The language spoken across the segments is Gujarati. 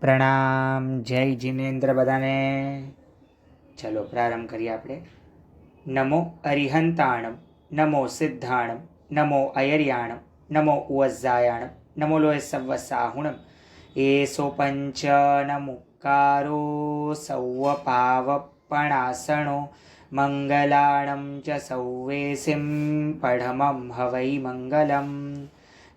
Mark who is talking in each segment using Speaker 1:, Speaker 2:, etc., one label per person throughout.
Speaker 1: પ્રણામ, જય જિનેન્દ્ર બધાને. ચલો પ્રારંભ કરીએ આપણે. નમો અરિહંતાણમ, નમો સિદ્ધાણમ, નમો અયર્યાણમ, નમો ઉવઝ્ઝાયાણમ, નમો લોય સવ્વસાહુણમ. એસો પંચ નમુકારો સૌવપાવપણાસણો મંગલાણમ ચ સૌવેસિમ પઢમમ હવૈ મંગલમ.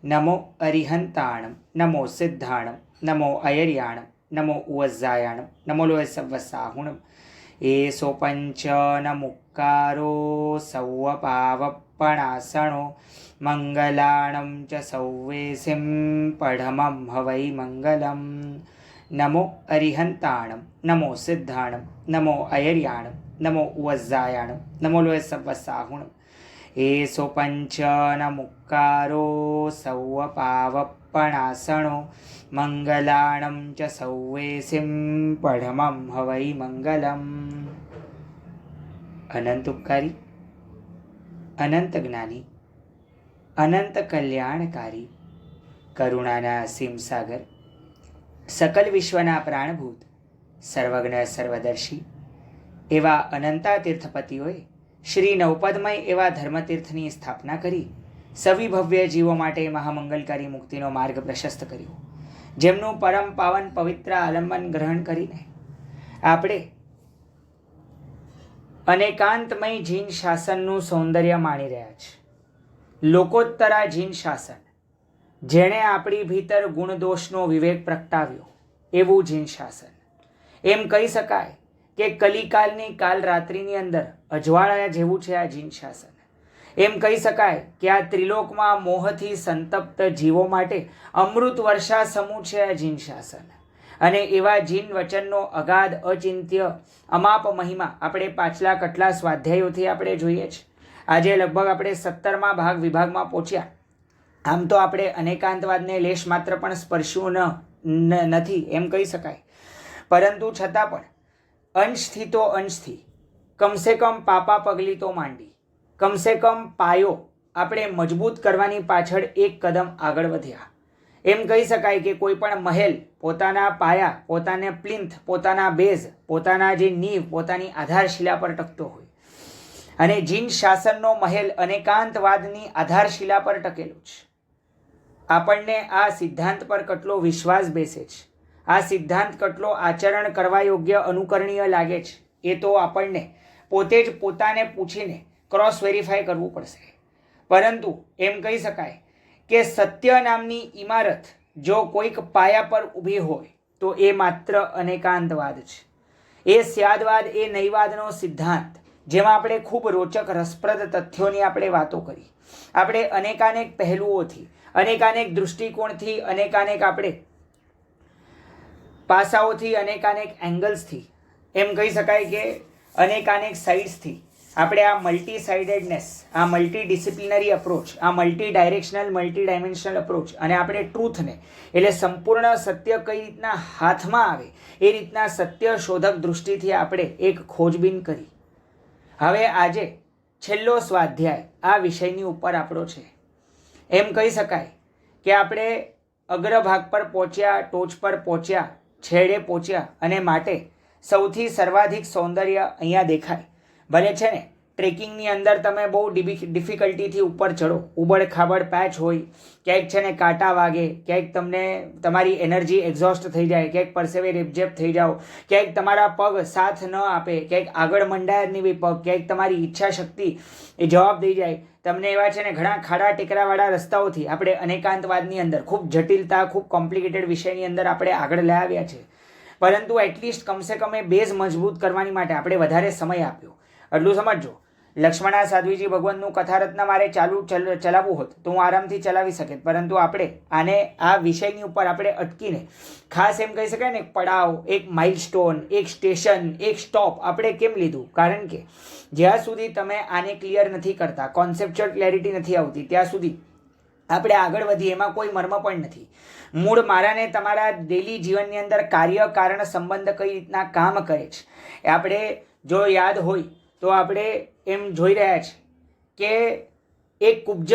Speaker 1: નમો અરિહંતાણમ, નમો સિદ્ધાણમ, નમો અયર્યાણમ, નમો ઉવઝ્ઝાયાણમ, નમો લોય સવ્વસાહુણમ. એસો પંચ નમુકારો સૌવપાવપણાસણો મંગલાણમ ચ સૌવેસિમ પઢમમ હવૈ મંગલમ. નમો અરિહંતાણમ, નમો સિદ્ધાણમ, નમો અયર્યાણમ, નમો ઉવઝ્ઝાયાણમ, નમો લોય સવ્વસાહુણમ. એસો પંચ નમુકારો સૌવપાવપણાસણો મંગલાણમ ચ સૌવેસિમ પઢમમ હવૈ મંગલમ. અનંત ઉપકારી, અનંત જ્ઞાની, અનંત કલ્યાણકારી, કરુણાના અસીમ સાગર, સકલ વિશ્વના પ્રાણભૂત, સર્વજ્ઞ સર્વદર્શી એવા અનંતા તીર્થપતિઓએ શ્રી નવપદમય એવા ધર્મતીર્થની સ્થાપના કરી સવિભવ્ય જીવો માટે મહામંગલકારી મુક્તિનો માર્ગ પ્રશસ્ત કર્યો. જેમનું પરમ પાવન પવિત્ર આલંબન ગ્રહણ કરીને આપણે અનેકાંતમય જીન શાસનનું સૌંદર્ય માણી રહ્યા છે. લોકોત્તરા જીન શાસન, જેણે આપણી ભીતર ગુણદોષનો વિવેક પ્રગટાવ્યો એવું જીન શાસન. એમ કહી શકાય કે કલિકાલની કાલ રાત્રિની અંદર અજવાળા જેવું છે આ જીન શાસન. એમ કહી શકાય કે આ ત્રિલોકમાં મોહથી સંતપ્ત જીવો માટે અમૃત વર્ષા સમૂહ છે આ જીન શાસન. અને એવા જીન વચનનો અગાધ અચિંત્ય અમાપ મહિમા આપણે પાછલા કેટલા સ્વાધ્યાયોથી આપણે જોઈએ છે. આજે લગભગ આપણે 17મા વિભાગમાં પહોંચ્યા. આમ તો આપણે અનેકાંતવાદને લેશ માત્ર પણ સ્પર્શ્યું નથી એમ કહી શકાય, પરંતુ છતાં પણ અંશથી તો અંશથી કમસે કમ પાપા પગલી તો માંડી, કમસે કમ પાયો આપણે મજબૂત કરવાની પાછળ એક કદમ આગળ વધ્યા. એમ કહી શકાય કે કોઈ પણ મહેલ પોતાના પાયા, પોતાને પ્લિન્થ, પોતાના બેઝ, પોતાના જે નીંવ, પોતાની આધારશિલા પર ટકતો હોય. અને જીન શાસનનો મહેલ અનેકાંતવાદની આધારશિલા પર ટકેલો છે. આપણને આ સિદ્ધાંત પર કેટલો વિશ્વાસ બેસે છે, આ સિદ્ધાંત કેટલો આચરણ કરવા યોગ્ય અનુકરણીય લાગે છે, એ તો આપણને પોતે જ પોતાને પૂછીને ક્રોસ વેરીફાઈ કરવું પડશે. પરંતુ એમ કહી શકાય કે સત્ય નામની ઇમારત જો કોઈક પાયા પર ઊભી હોય તો એ માત્ર અનેકાંતવાદ છે. એ સ્યાદવાદ, એ નૈવાદનો સિદ્ધાંત, જેમાં આપણે ખૂબ રોચક રસપ્રદ તથ્યોની આપણે વાતો કરી. આપણે અનેકાનેક પહેલુઓથી, અનેકાનેક દૃષ્ટિકોણથી, અનેકાનેક આપણે પાસાઓથી, અનેકાનેક એંગલ્સથી, એમ કહી શકાય કે અનેકાનેક સાઇડ્સથી આપણે આ મલ્ટી સાઇડેડનેસ, આ મલ્ટી ડિસિપ્લિનરી અપ્રોચ, આ multi directional, multi dimensional approach અને આપણે ટ્રુથને એટલે સંપૂર્ણ સત્ય કઈ રીતના હાથમાં આવે એ રીતના સત્ય શોધક દૃષ્ટિથી આપણે એક ખોજબીન કરી. હવે આજે છેલ્લો સ્વાધ્યાય આ વિષયની ઉપર આપણો છે. એમ કહી શકાય કે આપણે અગ્રભાગ પર પહોંચ્યા, ટોચ પર પહોંચ્યા, છેડે પહોંચ્યા અને માટે સૌથી સર્વાધિક સૌંદર્ય અહીંયા દેખાય. ભલે છે ને ટ્રેકિંગની અંદર તમે બહુ ડિફિકલ્ટીથી ઉપર ચડો, ઉબડ ખાબડ પેચ હોય, ક્યાંક છે ને કાંટા વાગે, ક્યાંક તમને તમારી એનર્જી એક્ઝોસ્ટ થઈ જાય, ક્યાંક પરસેવે રેપઝેપ થઈ જાઓ, ક્યાંક તમારા પગ સાથ ન આપે, ક્યાંક આગળ મંડાય નહીં બી પગ, ક્યાંક તમારી ઈચ્છા શક્તિ એ જવાબ દઈ જાય. તમને એવા છે ને ઘણા ખાડા ટેકરાવાળા રસ્તાઓથી આપણે અનેકાંતવાદની અંદર ખૂબ જટિલતા, ખૂબ કોમ્પ્લિકેટેડ વિષયની અંદર આપણે આગળ લઈ આવ્યા છે. પરંતુ એટલીસ્ટ કમસે કમ એ બેઝ મજબૂત કરવાની માટે આપણે વધારે સમય આપ્યો. એટલું સમજો, લક્ષ્મણા સાધ્વીજી ભગવાનનું કથારત્ન મારે ચલાવવું હોત તો હું આરામથી ચલાવી શકે, પરંતુ આપણે આને આ વિષયની ઉપર આપણે અટકીને ખાસ એમ કહી શકાય ને એક પડાવ, એક માઇલસ્ટોન, એક સ્ટેશન, એક સ્ટોપ આપણે કેમ લીધું? કારણ કે જ્યાં સુધી તમે આને ક્લિયર નથી કરતા, કોન્સેપ્ચ્યુઅલ ક્લેરિટી નથી આવતી, ત્યાં સુધી આપણે આગળ વધીએ એમાં કોઈ મર્મ પણ નથી. મૂળ મારાને તમારા ડેલી જીવનની અંદર કાર્ય કારણ સંબંધ કઈ રીતના કામ કરે છે એ આપણે જો યાદ હોય તો આપણે એમ જોઈ રહ્યા છે કે એક કુબ્જ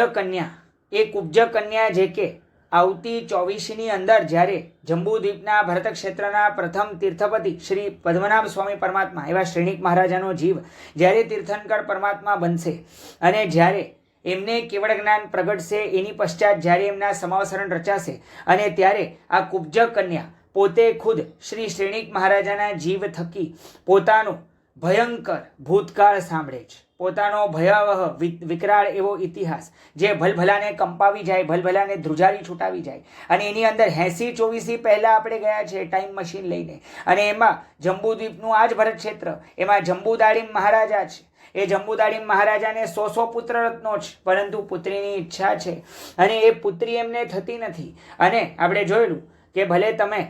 Speaker 1: કન્યા જે કે આવતી 24ની અંદર જ્યારે જંબુદ્વીપના ભરત ક્ષેત્રના પ્રથમ તીર્થપતિ શ્રી પદ્મનાભ સ્વામી પરમાત્મા એવા શ્રેણીક મહારાજાનો જીવ જ્યારે તીર્થંકર પરમાત્મા બનશે અને જ્યારે એમને કેવળ જ્ઞાન પ્રગટશે, એની પશ્ચાત જ્યારે એમના સમાવસરણ રચાશે અને ત્યારે આ કુબ્જ કન્યા પોતે ખુદ શ્રી શ્રેણીક મહારાજાના જીવ થકી પોતાનો ભયંકર ભૂતકાળ સાંભળે છે, પોતાનો ભયાવહ વિકરાળ એવો ઇતિહાસ જે ભલભલાને કંપાવી જાય, ભલભલાને ધ્રુજારી છૂટાવી જાય. અને એની અંદર 80-84 પહેલાં આપણે ગયા છે ટાઈમ મશીન લઈને, અને એમાં જંબુદ્વીપનું આ જ ભરત ક્ષેત્ર, એમાં જંબુદાળીમ મહારાજા છે. એ જંબુદાળીમ મહારાજાને 100 પુત્ર રત્નો છે, પરંતુ પુત્રીની ઈચ્છા છે અને એ પુત્રી એમને થતી નથી. અને આપણે જોયેલું કે ભલે તમે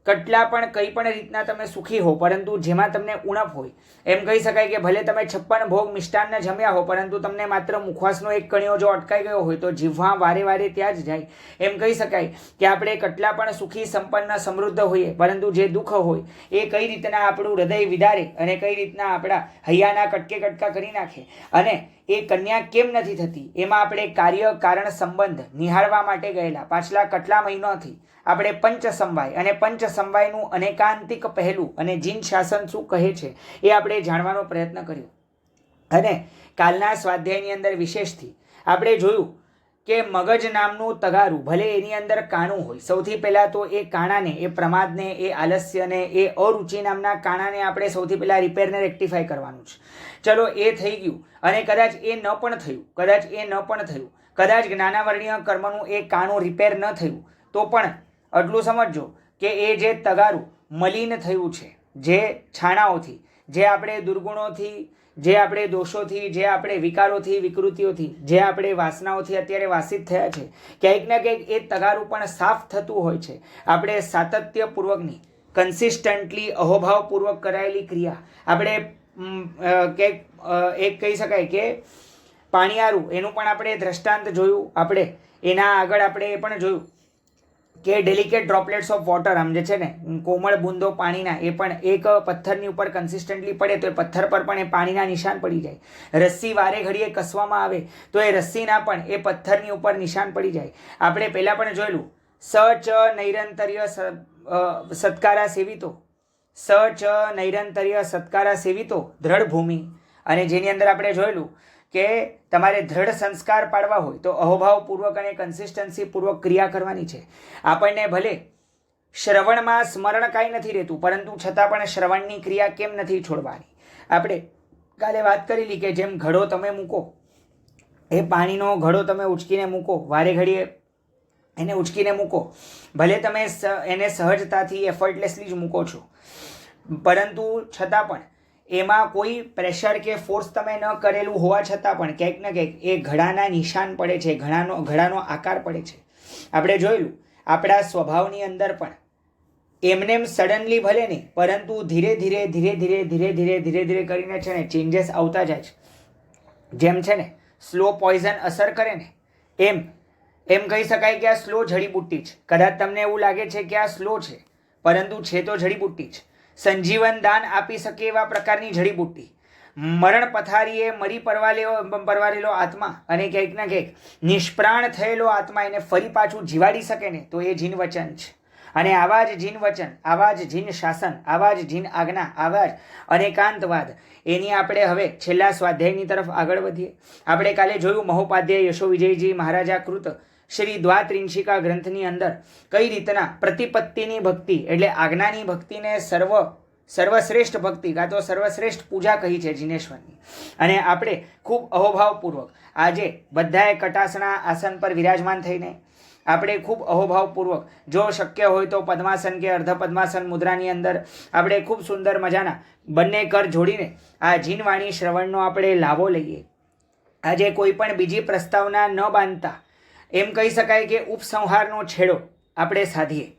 Speaker 1: કેટલા પણ કંઈ પણ રીતના તમે સુખી હો, પરંતુ જેમાં તમને ઉણપ હોય, એમ કહી શકાય કે ભલે તમે 56 ભોગ મિષ્ટાન્ન જમ્યા હો, પરંતુ તમને માત્ર મુખવાસનો એક કણિયો જો અટકાઈ ગયો હોય તો જીવવા વારે વારે ત્યાં જ જાય. એમ કહી શકાય કે આપણે કેટલા પણ સુખી સંપન્ન સમૃદ્ધ હોઈએ, પરંતુ જે દુઃખ હોય એ કઈ રીતના આપણું હૃદય વિદારે અને કઈ રીતના આપણા હૈયાના કટકે કટકા કરી નાખે. અને એ કન્યા કેમ નથી થતી, એમાં આપણે કાર્ય કારણ સંબંધ નિહાળવા માટે ગયેલા પાછલા કેટલા મહિનોથી આપણે પંચ સમવાય અને પંચ સમવાયનું અનેકાંતિક પહેલું અને જીન શાસન શું કહે છે એ આપણે જાણવાનો પ્રયત્ન કર્યો. અને કાલના સ્વાધ્યાયની અંદર વિશેષથી આપણે જોયું કે મગજ નામનું તગારું ભલે એની અંદર કાણું હોય, સૌથી પહેલાં તો એ કાણાને, એ પ્રમાદને, એ આલસ્યને, એ અરુચિ નામના કાણાને આપણે સૌથી પહેલાં રિપેરને રેક્ટિફાય કરવાનું છે. ચલો એ થઈ ગયું, અને કદાચ એ ન પણ થયું, કદાચ જ્ઞાનાવર્ણીય કર્મનું એ કાણું રિપેર ન થયું, તો પણ આટલું સમજજો કે એ જે તગારું મલિન થયું છે, જે છાણાઓથી, જે આપણે દુર્ગુણોથી, જે આપણે દોષોથી, જે આપણે વિકારોથી, વિકૃતિઓથી, જે આપણે વાસનાઓથી અત્યારે વાસિત થયા છે, ક્યાંક ને ક્યાંક એ તગારું પણ સાફ થતું હોય છે. આપણે સાતત્યપૂર્વકની, કન્સિસ્ટન્ટલી, અહોભાવપૂર્વક કરાયેલી ક્રિયા, આપણે એક કહી શકાય કે પાણીયારું, એનું પણ આપણે દ્રષ્ટાંત જોયું. આપણે એના આગળ આપણે એ પણ જોયું કે ડેલિકેટ ડ્રોપલેટ્સ ઓફ વોટર, આમ જે છે ને કોમળ બૂંદો પાણીના, એ પણ એક પથ્થરની ઉપર કન્સિસ્ટન્ટલી પડે તો એ પથ્થર પર પણ એ પાણીના નિશાન પડી જાય. રસ્સી વારે ઘડીએ કસવામાં આવે તો એ રસ્સીના પણ એ પથ્થરની ઉપર નિશાન પડી જાય. આપણે પહેલાં પણ જોયેલું સચ નૈરંતર્ય સત્કારા સેવિતો, સચ નૈરંતર્ય સત્કારા સેવિતો દ્રઢ ભૂમિ. અને જેની અંદર આપણે જોયેલું કે તમારે દ્રઢ સંસ્કાર પાડવા હોય તો અહોભાવપૂર્વક અને કન્સિસ્ટન્સીપૂર્વક ક્રિયા કરવાની છે. આપણને ભલે શ્રવણમાં સ્મરણ કાંઈ નથી રહેતું, પરંતુ છતાં પણ શ્રવણની ક્રિયા કેમ નથી છોડવાની. આપણે કાલે વાત કરેલી કે જેમ ઘડો તમે મૂકો, એ પાણીનો ઘડો તમે ઉચકીને મૂકો, વારે ઘડીએ એને ઉચકીને મૂકો, ભલે તમે એને સહજતાથી એફર્ટલેસલી જ મૂકો છો, પરંતુ છતાં પણ એમાં કોઈ પ્રેશર કે ફોર્સ તમે ન કરેલું હોવા છતાં પણ ક્યાંક ને ક્યાંક એ ઘડાના નિશાન પડે છે, ઘડાનો આકાર પડે છે. આપણે જોયેલું આપણા સ્વભાવની અંદર પણ એમનેમ સડનલી ભલે નહીં, પરંતુ ધીરે ધીરે કરીને છે ને ચેન્જીસ આવતા જાય છે. જેમ છે ને સ્લો પોઈઝન અસર કરે ને, એમ કહી શકાય કે આ સ્લો જડીબુટ્ટી છે. કદાચ તમને એવું લાગે છે કે આ સ્લો છે, પરંતુ છે તો જડીબુટ્ટી છે. સંજીવન દાન આપી શકે એવા પ્રકારની જડીબુટ્ટી. મરણ પથારીએ મરી પરવારેલો આત્મા અને ક્યાંક ને ક્યાંક નિષ્પ્રાણ થયેલો આત્મા એને ફરી પાછું જીવાડી શકે ને, તો એ જીન વચન છે. અને આવા જ જીન વચન, આવા જ જીન શાસન, આવા જ જીન આજ્ઞા, આવા જ અનેકાંતવાદ, એની આપણે હવે છેલ્લા સ્વાધ્યાયની તરફ આગળ વધીએ. આપણે કાલે જોયું મહોપાધ્યાય યશો વિજયજી મહારાજા કૃત શ્રી દ્વાત્રિંશિકા ગ્રંથની અંદર કઈ રીતના પ્રતિપત્તિની ભક્તિ એટલે આજ્ઞાની ભક્તિને સર્વશ્રેષ્ઠ ભક્તિ કાં તો સર્વશ્રેષ્ઠ પૂજા કહી છે જીનેશ્વરની. અને આપણે ખૂબ અહોભાવપૂર્વક આજે બધાએ કટાસના આસન પર વિરાજમાન થઈને આપણે ખૂબ અહોભાવપૂર્વક, જો શક્ય હોય તો પદ્માસન કે અર્ધ પદ્માસન મુદ્રાની અંદર આપણે ખૂબ સુંદર મજાના બંને કર જોડીને આ જીનવાણી શ્રવણનો આપણે લાભો લઈએ. આજે કોઈ પણ બીજી પ્રસ્તાવના ન બાંધતા એમ કહી શકાય કે ઉપસંહારનો છેડો આપણે સાધીએ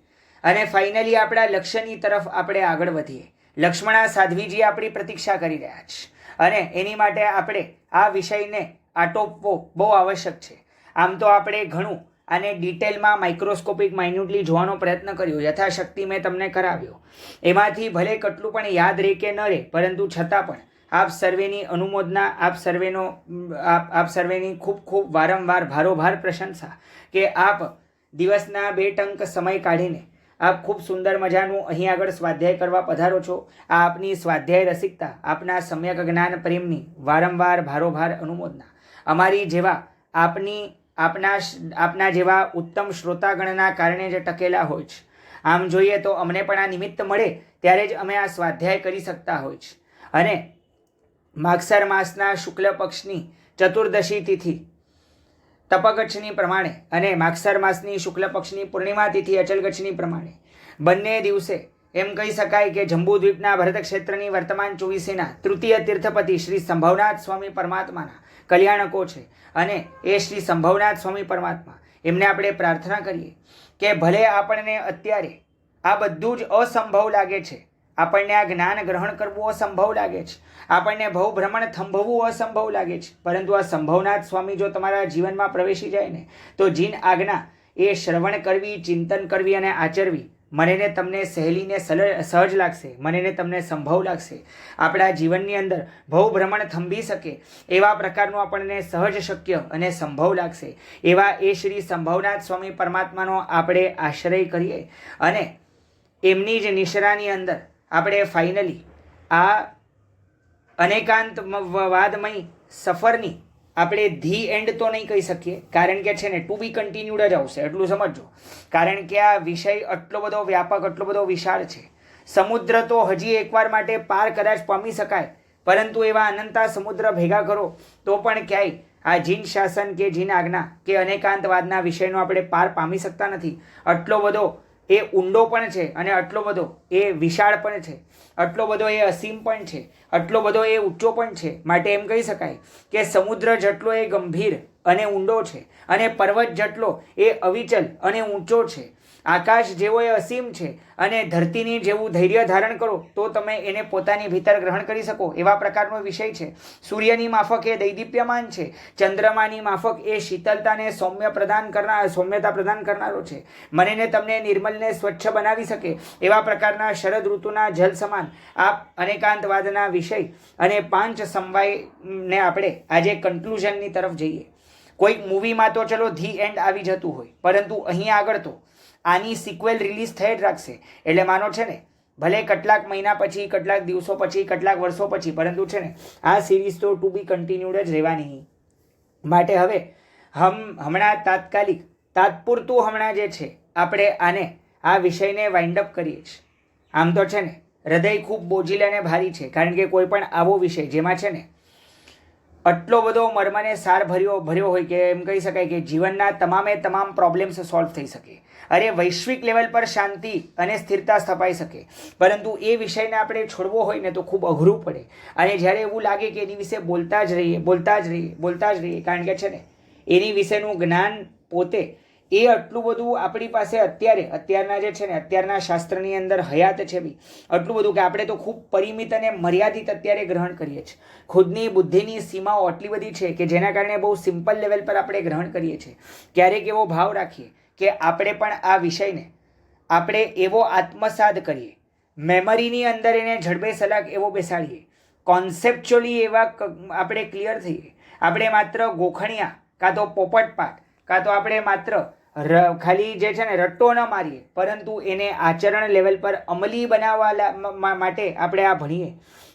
Speaker 1: અને ફાઇનલી આપણા લક્ષ્યની તરફ આપણે આગળ વધીએ. લક્ષ્મણા સાધ્વીજી આપણી પ્રતીક્ષા કરી રહ્યા છે અને એની માટે આપણે આ વિષયને આટોપવો બહુ આવશ્યક છે. આમ તો આપણે ઘણું આને ડિટેલમાં માઇક્રોસ્કોપિક માઇન્યુટલી જોવાનો પ્રયત્ન કર્યો, યથાશક્તિ મેં તમને કરાવ્યો. એમાંથી ભલે કેટલું પણ યાદ રહે કે ન રહે, પરંતુ છતાં પણ આપ સર્વેની અનુમોદના, આપ સર્વેની ખૂબ ખૂબ વારંવાર ભારોભાર પ્રશંસા કે આપ દિવસના 2 ટંક સમય કાઢીને આપ ખૂબ સુંદર મજાનું અહીં આગળ સ્વાધ્યાય કરવા પધારો છો. આ આપની સ્વાધ્યાય રસિકતા, આપના સમ્યક જ્ઞાન પ્રેમની વારંવાર ભારોભાર અનુમોદના. અમારી જેવા આપના જેવા ઉત્તમ શ્રોતાગણના કારણે જે ટકેલા હોય છે. આમ જોઈએ તો અમને પણ આ નિમિત્ત મળે ત્યારે જ અમે આ સ્વાધ્યાય કરી શકતા હોય છે. અને માગસર માસના શુક્લ પક્ષની ચતુર્દશી તિથિ તપગચ્છની પ્રમાણે અને માગસર માસની શુક્લ પક્ષની પૂર્ણિમા તિથિ અચલગચ્છની પ્રમાણે બંને દિવસે એમ કહી શકાય કે જંબુદ્વીપના ભરત ક્ષેત્રની વર્તમાન ચોવીસીના તૃતીય તીર્થપતિ શ્રી સંભવનાથ સ્વામી પરમાત્માના કલ્યાણકો છે. અને એ શ્રી સંભવનાથ સ્વામી પરમાત્મા એમને આપણે પ્રાર્થના કરીએ કે ભલે આપણને અત્યારે આ બધું જ અસંભવ લાગે છે, આપણને આ જ્ઞાન ગ્રહણ કરવું અસંભવ લાગે છે, આપણને ભવભ્રમણ થંભવવું અસંભવ લાગે છે, પરંતુ આ સંભવનાથ સ્વામી જો તમારા જીવનમાં પ્રવેશી જાય ને તો જીન આજ્ઞા એ શ્રવણ કરવી, ચિંતન કરવી અને આચરવી મને ને તમને સહેલીને સહજ લાગશે, મને ને તમને સંભવ લાગશે. આપણા જીવનની અંદર ભવભ્રમણ થંભી શકે એવા પ્રકારનું આપણને સહજ શક્ય અને સંભવ લાગશે. એવા એ શ્રી સંભવનાથ સ્વામી પરમાત્માનો આપણે આશ્રય કરીએ અને એમની જ નિશરાની અંદર આપણે ફાઇનલી આ અનેકાંતવાદમય સફરની આપણે ધી એન્ડ તો નહીં કહી શકીએ, કારણ કે છે ને ટુ બી કન્ટિન્યુડ જ આવશે, એટલું સમજો. કારણ કે આ વિષય આટલો બધો વ્યાપક, આટલો બધો વિશાળ છે. સમુદ્ર તો હજી એકવાર માટે પાર કદાચ પામી શકાય, પરંતુ એવા અનંતા સમુદ્ર ભેગા કરો તો પણ ક્યાંય આ જીન શાસન કે જીન આજ્ઞા કે અનેકાંતવાદના વિષયનો આપણે પાર પામી શકતા નથી. આટલો બધો એ ઊંડો પણ છે અને આટલો બધો એ વિશાળ પણ છે, આટલો બધો એ અસીમ પણ છે, આટલો બધો એ ઊંચો પણ છે. માટે એમ કહી શકાય કે સમુદ્ર જેટલો એ ગંભીર અને ઊંડો છે અને પર્વત જેટલો એ અવિચલ અને ઊંચો છે. આકાશ જેવો એ અસીમ છે અને ધરતીની જેવું ધૈર્ય ધારણ કરો તો તમે એને પોતાની ભીતર ગ્રહણ કરી શકો એવા પ્રકારનો વિષય છે. સૂર્યની માફક એ દૈદીપ્યમાન છે, ચંદ્રમાની માફક એ શીતળતાને સૌમ્યતા પ્રદાન કરનારો છે. મને ને તમને નિર્મલને સ્વચ્છ બનાવી શકે એવા પ્રકારના શરદ ઋતુના જલ સમાન આપ અનેકાંતવાદના વિષય અને પાંચ સમવાયને આપણે આજે કન્ક્લુઝનની તરફ જઈએ. કોઈક મૂવીમાં તો ચલો ધી એન્ડ આવી જતું હોય, પરંતુ અહીંયા આગળ તો આની સિક્વેલ રિલીઝ થઈ જ રાખશે. એટલે માનો છે ને ભલે કેટલાક મહિના પછી, કેટલાક દિવસો પછી, કેટલાક વર્ષો પછી, પરંતુ છે ને આ સિરીઝ તો ટુ બી કન્ટિન્યુડ જ રહેવાની. માટે હવે હમણાં તાત્પૂરતું હમણાં જે છે આપણે આ વિષયને વાઇન્ડ અપ કરીએ છીએ. આમ તો છે ને હૃદય ખૂબ બોજીલ અને ભારી છે, કારણ કે કોઈ પણ આવો વિષય જેમાં છે ને આટલો બધો મર્મને સાર ભર્યો હોય કે એમ કહી શકાય કે જીવનના તમામ પ્રોબ્લેમ્સ સોલ્વ થઈ શકે, અરે વૈશ્વિક લેવલ પર શાંતિ અને સ્થિરતા સ્થપાઈ શકે, પરંતુ એ વિષયને આપણે છોડવો હોય ને તો ખૂબ અઘરું પડે. અને જ્યારે એવું લાગે કે એની વિશે બોલતા જ રહીએ, કારણ કે છે ને એની વિશેનું જ્ઞાન પોતે એ આટલું બધું આપણી પાસે અત્યારના જે છે ને અત્યારના શાસ્ત્રની અંદર હયાત છે બી આટલું બધું કે આપણે તો ખૂબ પરિમિત અને મર્યાદિત અત્યારે ગ્રહણ કરીએ છીએ. ખુદની બુદ્ધિની સીમાઓ આટલી બધી છે કે જેના કારણે બહુ સિમ્પલ લેવલ પર આપણે ગ્રહણ કરીએ છીએ. ક્યારેક એવો ભાવ રાખીએ કે આપણે પણ આ વિષયને આપણે એવો આત્મસાદ કરીએ, મેમરીની અંદર એને જડબે સલાક એવો બેસાડીએ, કોન્સેપ્ચ્યુઅલી એવા આપણે ક્લિયર થઈએ. આપણે માત્ર ગોખણિયા કાં તો પોપટપાટ કાં તો આપણે માત્ર ખાલી જે છે ને રટ્ટો ન મારીએ, પરંતુ એને આચરણ લેવલ પર અમલી બનાવવા માટે આપણે આ ભણીએ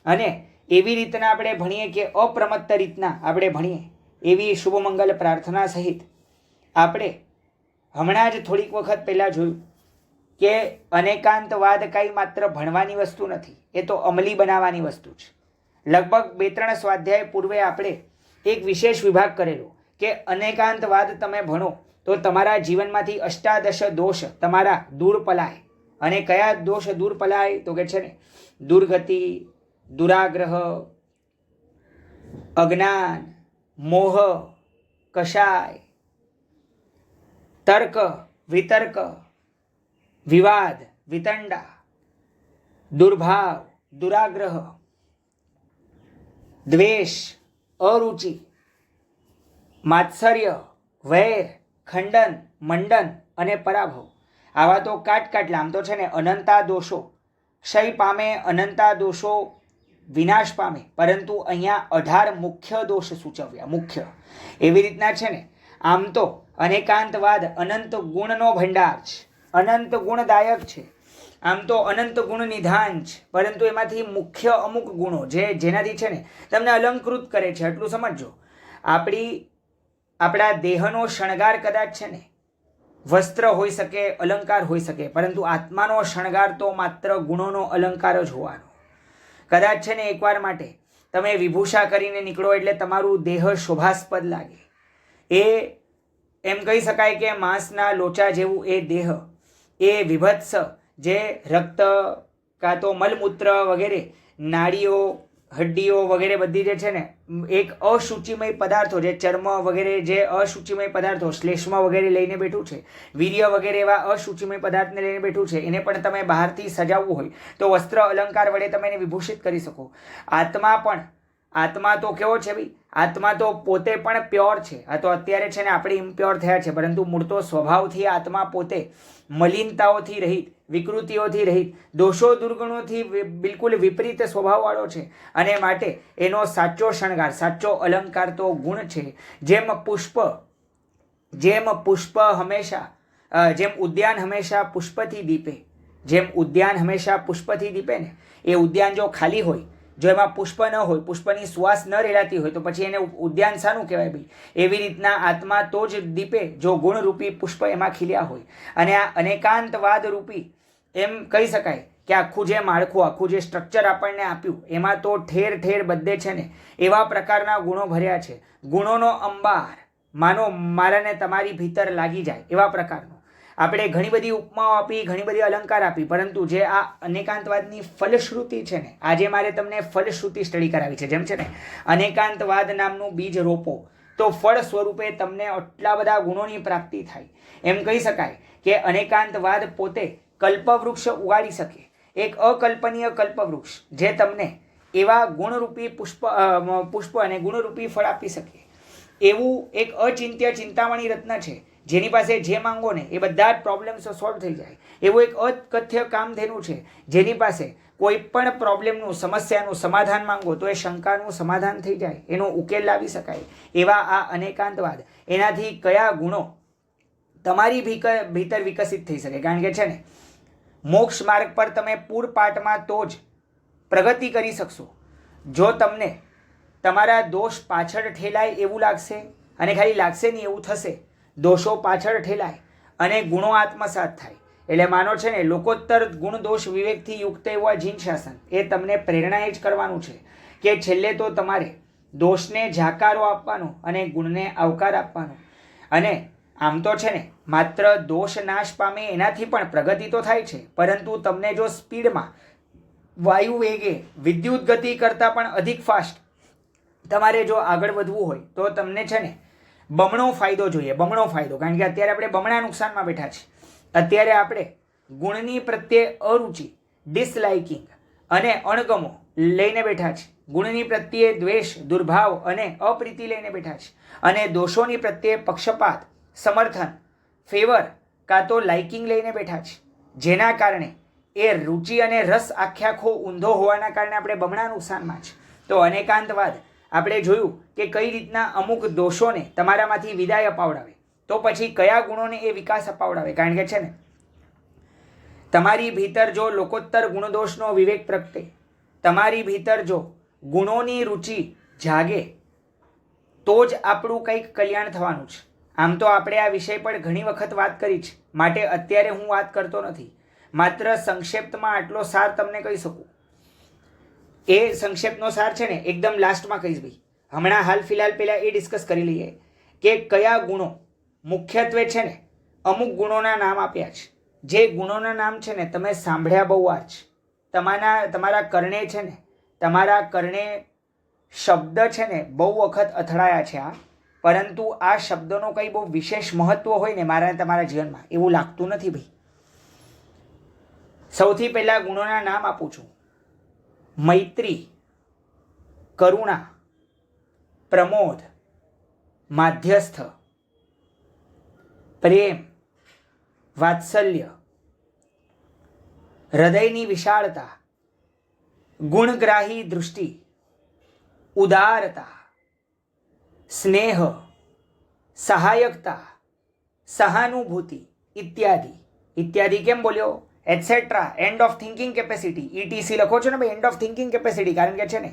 Speaker 1: અને એવી રીતના આપણે ભણીએ કે અપ્રમત્ત રીતના આપણે ભણીએ. એવી શુભમંગલ પ્રાર્થના સહિત આપણે હમણાં જ થોડીક વખત પહેલાં જોયું કે અનેકાંતવાદ કાંઈ માત્ર ભણવાની વસ્તુ નથી, એ તો અમલી બનાવવાની વસ્તુ છે. લગભગ 2-3 સ્વાધ્યાય પૂર્વે આપણે એક વિશેષ વિભાગ કરેલો કે અનેકાંતવાદ તમે ભણો તો તમારા જીવનમાંથી 18 દોષ તમારા દૂર પલાય. અને કયા દોષ દૂર પલાય તો કે છે ને દુર્ગતિ, દુરાગ્રહ, અજ્ઞાન, મોહ, કષાય, તર્ક, વિતર્ક, વિવાદ, વિતંડા, દુર્ભાવ, દુરાગ્રહ, દ્વેષ, અરુચિ, માત્સર્ય, વૈર, ખંડન, મંડન અને પરાભવ. આવા તો કાટલા આમ તો છે ને અનંતા દોષો ક્ષય પામે, અનંતા દોષો વિનાશ પામે, પરંતુ અહીંયા 18 મુખ્ય દોષ સૂચવ્યા. મુખ્ય એવી રીતના છે ને આમ તો અનેકાંતવાદ અનંત ગુણનો ભંડાર છે, અનંત ગુણદાયક છે. આમ તો અનંત ગુણ નિધાન છે, પરંતુ એમાંથી મુખ્ય અમુક ગુણો જેનાથી છે ને તમને અલંકૃત કરે છે. એટલું સમજજો. આપણા દેહનો શણગાર કદાચ છે ને વસ્ત્ર હોઈ શકે, અલંકાર હોઈ શકે, પરંતુ આત્માનો શણગાર તો માત્ર ગુણોનો અલંકાર જ હોવાનો. કદાચ છે ને એકવાર માટે તમે વિભૂષા કરીને નીકળો એટલે તમારું દેહ શોભાસ્પદ લાગે. એ એમ કહી શકાય કે માંસના લોચા જેવું એ દેહ, એ વિભત્સ જે રક્ત કાં તો મલમૂત્ર વગેરે નાડીઓ હડ્ડીઓ વગેરે બધી જે છે ને એક અશુચિમય પદાર્થો, જે ચર્મ વગેરે જે અશુચિમય પદાર્થો શ્લેષ્મ વગેરે લઈને બેઠું છે, વીર્ય વગેરે એવા અશુચિમય પદાર્થને લઈને બેઠું છે, એને પણ તમે બહારથી સજાવવું હોય તો વસ્ત્ર અલંકાર વડે તમે એને વિભૂષિત કરી શકો. આત્મા તો કેવો છે ભાઈ? આત્મા તો પોતે પણ પ્યોર છે. આ તો અત્યારે છે ને આપણે ઇમ્પ્યોર થયા છે, પરંતુ મૂળ તો સ્વભાવથી આત્મા પોતે મલિનતાઓથી રહિત, વિકૃતિઓથી રહિત, દોષો દુર્ગુણોથી બિલકુલ વિપરીત સ્વભાવવાળો છે. અને માટે એનો સાચો શણગાર, સાચો અલંકાર તો ગુણ છે. જેમ ઉદ્યાન હંમેશા પુષ્પથી દીપે ને, એ ઉદ્યાન જો ખાલી હોય, જો એમાં પુષ્પ ન હોય, પુષ્પની સુવાસ ન રેલાતી હોય, તો પછી એને ઉદ્યાન શાનું કહેવાય ભાઈ? એવી રીતના આત્મા તો જ દીપે જો ગુણરૂપી પુષ્પ એમાં ખીલ્યા હોય. અને આ અનેકાંતવાદ રૂપી એમ કહી શકાય કે આખું જે માળખું, આખું જે સ્ટ્રક્ચર આપણને આપ્યું, એમાં તો ઠેર ઠેર બધે છે ને એવા પ્રકારના ગુણો ભર્યા છે. ગુણોનો અંબાર માનો મારાને તમારી ભીતર લાગી જાય એવા પ્રકારનો. આપણે ઘણી બધી ઉપમાઓ આપી, ઘણી બધી અલંકાર આપી, પરંતુ જે આ અનેકાંતવાદની ફલશ્રુતિ છે ને, આજે મારે તમને ફલશ્રુતિ સ્ટડી કરાવી છે. જેમ છે ને અનેકાંતવાદ નામનું બીજ રોપો તો ફળ સ્વરૂપે તમને આટલા બધા ગુણોની પ્રાપ્તિ થાય. એમ કહી શકાય કે અનેકાંતવાદ પોતે કલ્પવૃક્ષ ઉગાડી શકે, એક અકલ્પનીય કલ્પવૃક્ષ જે તમને એવા ગુણરૂપી પુષ્પ અને ગુણરૂપી ફળ આપી શકે. એવું એક અચિંત્ય ચિંતામણી રત્ન છે, જેની પાસે જે માંગો ને એ બધા જ પ્રોબ્લેમ્સ સોલ્વ થઈ જાય. એવું એક અકથ્ય કામધેનુ છે, જેની પાસે કોઈ પણ પ્રોબ્લેમનું, સમસ્યાનું સમાધાન માંગો તો એ શંકાનું સમાધાન થઈ જાય, એનો ઉકેલ લાવી શકાય. એવા આ અનેકાંતવાદ, એનાથી કયા ગુણો તમારી ભીતર વિકસિત થઈ શકે? કારણ કે છે ને મોક્ષ માર્ગ પર તમે પૂરપાટમાં તો જ પ્રગતિ કરી શકશો જો તમને તમારા દોષ પાછળ ઠેલાય એવું લાગશે. અને ખાલી લાગશે નહીં, એવું થશે. દોષો પાછળ ઠેલાય અને ગુણો આત્મસાત થાય. એટલે માનો છે ને લોકોત્તર ગુણ દોષ વિવેકથી યુક્ત એવા જીન શાસન એ તમને પ્રેરણા એ જ કરવાનું છે કે છેલ્લે તો તમારે દોષને જાકારો આપવાનો અને ગુણને આવકાર આપવાનો. અને આમ તો છે ને માત્ર દોષ નાશ પામે એનાથી પણ પ્રગતિ તો થાય છે, પરંતુ તમને જો સ્પીડમાં વાયુ વેગે વિદ્યુત ગતિ કરતાં પણ અધિક ફાસ્ટ તમારે જો આગળ વધવું હોય તો તમને છે ને બમણો ફાયદો જોઈએ. બમણો ફાયદો, કારણ કે અત્યારે આપણે બમણા નુકસાનમાં બેઠા છીએ. અત્યારે આપણે ગુણની પ્રત્યે અરુચિ, ડિસલાઇકિંગ અને અણગમો લઈને બેઠા છીએ. ગુણની પ્રત્યે દ્વેષ, દુર્ભાવ અને અપ્રીતિ લઈને બેઠા છીએ. અને દોષોની પ્રત્યે પક્ષપાત, સમર્થન, ફેવર કાં તો લાઇકિંગ લઈને બેઠા છીએ. જેના કારણે એ રુચિ અને રસ આખો ઊંધો હોવાના કારણે આપણે બમણા નુકસાનમાં છે. તો અનેકાંતવાદ આપણે જોયું કે કઈ રીતના અમુક દોષોને તમારામાંથી વિદાય અપાવડાવે, તો પછી કયા ગુણોને એ વિકાસ અપાવડાવે. કારણ કે છે ને તમારી ભીતર જો લોકોત્તર ગુણદોષનો વિવેક પ્રગટે, તમારી ભીતર જો ગુણોની રુચિ જાગે, તો જ આપણું કંઈક કલ્યાણ થવાનું છે. આમ તો આપણે આ વિષય પર ઘણી વખત વાત કરી છે, માટે અત્યારે હું વાત કરતો નથી. માત્ર સંક્ષેપ્તમાં આટલો સાર તમને કહી શકું. એ સંક્ષેપનો સાર છે ને એકદમ લાસ્ટમાં કહીશ ભાઈ. હમણાં હાલ ફિલહાલ પહેલાં એ ડિસ્કસ કરી લઈએ કે કયા ગુણો મુખ્યત્વે છે ને અમુક ગુણોના નામ આપ્યા છે. જે ગુણોના નામ છે ને તમે સાંભળ્યા બહુ વાર છે. તમારા કર્ણે છે ને, તમારા કર્ણે શબ્દ છે ને બહુ વખત અથડાયા છે આ, પરંતુ આ શબ્દનો કંઈ બહુ વિશેષ મહત્વ હોય ને મારા તમારા જીવનમાં એવું લાગતું નથી ભાઈ. સૌથી પહેલાં ગુણોના નામ આપું છું. મૈત્રી, કરુણા, પ્રમોદ, માધ્યસ્થ, પ્રેમ, વાત્સલ્ય, હૃદયની વિશાળતા, ગુણગ્રાહી દૃષ્ટિ, ઉદારતા, સ્નેહ, સહાયકતા, સહાનુભૂતિ ઇત્યાદિ. ઇત્યાદિ કેમ બોલ્યો? Etcetera, end of thinking capacity. ETC લખો છો ને ભાઈ, એન્ડ ઓફ થિંકિંગ કેપેસિટી. કારણ કે છે ને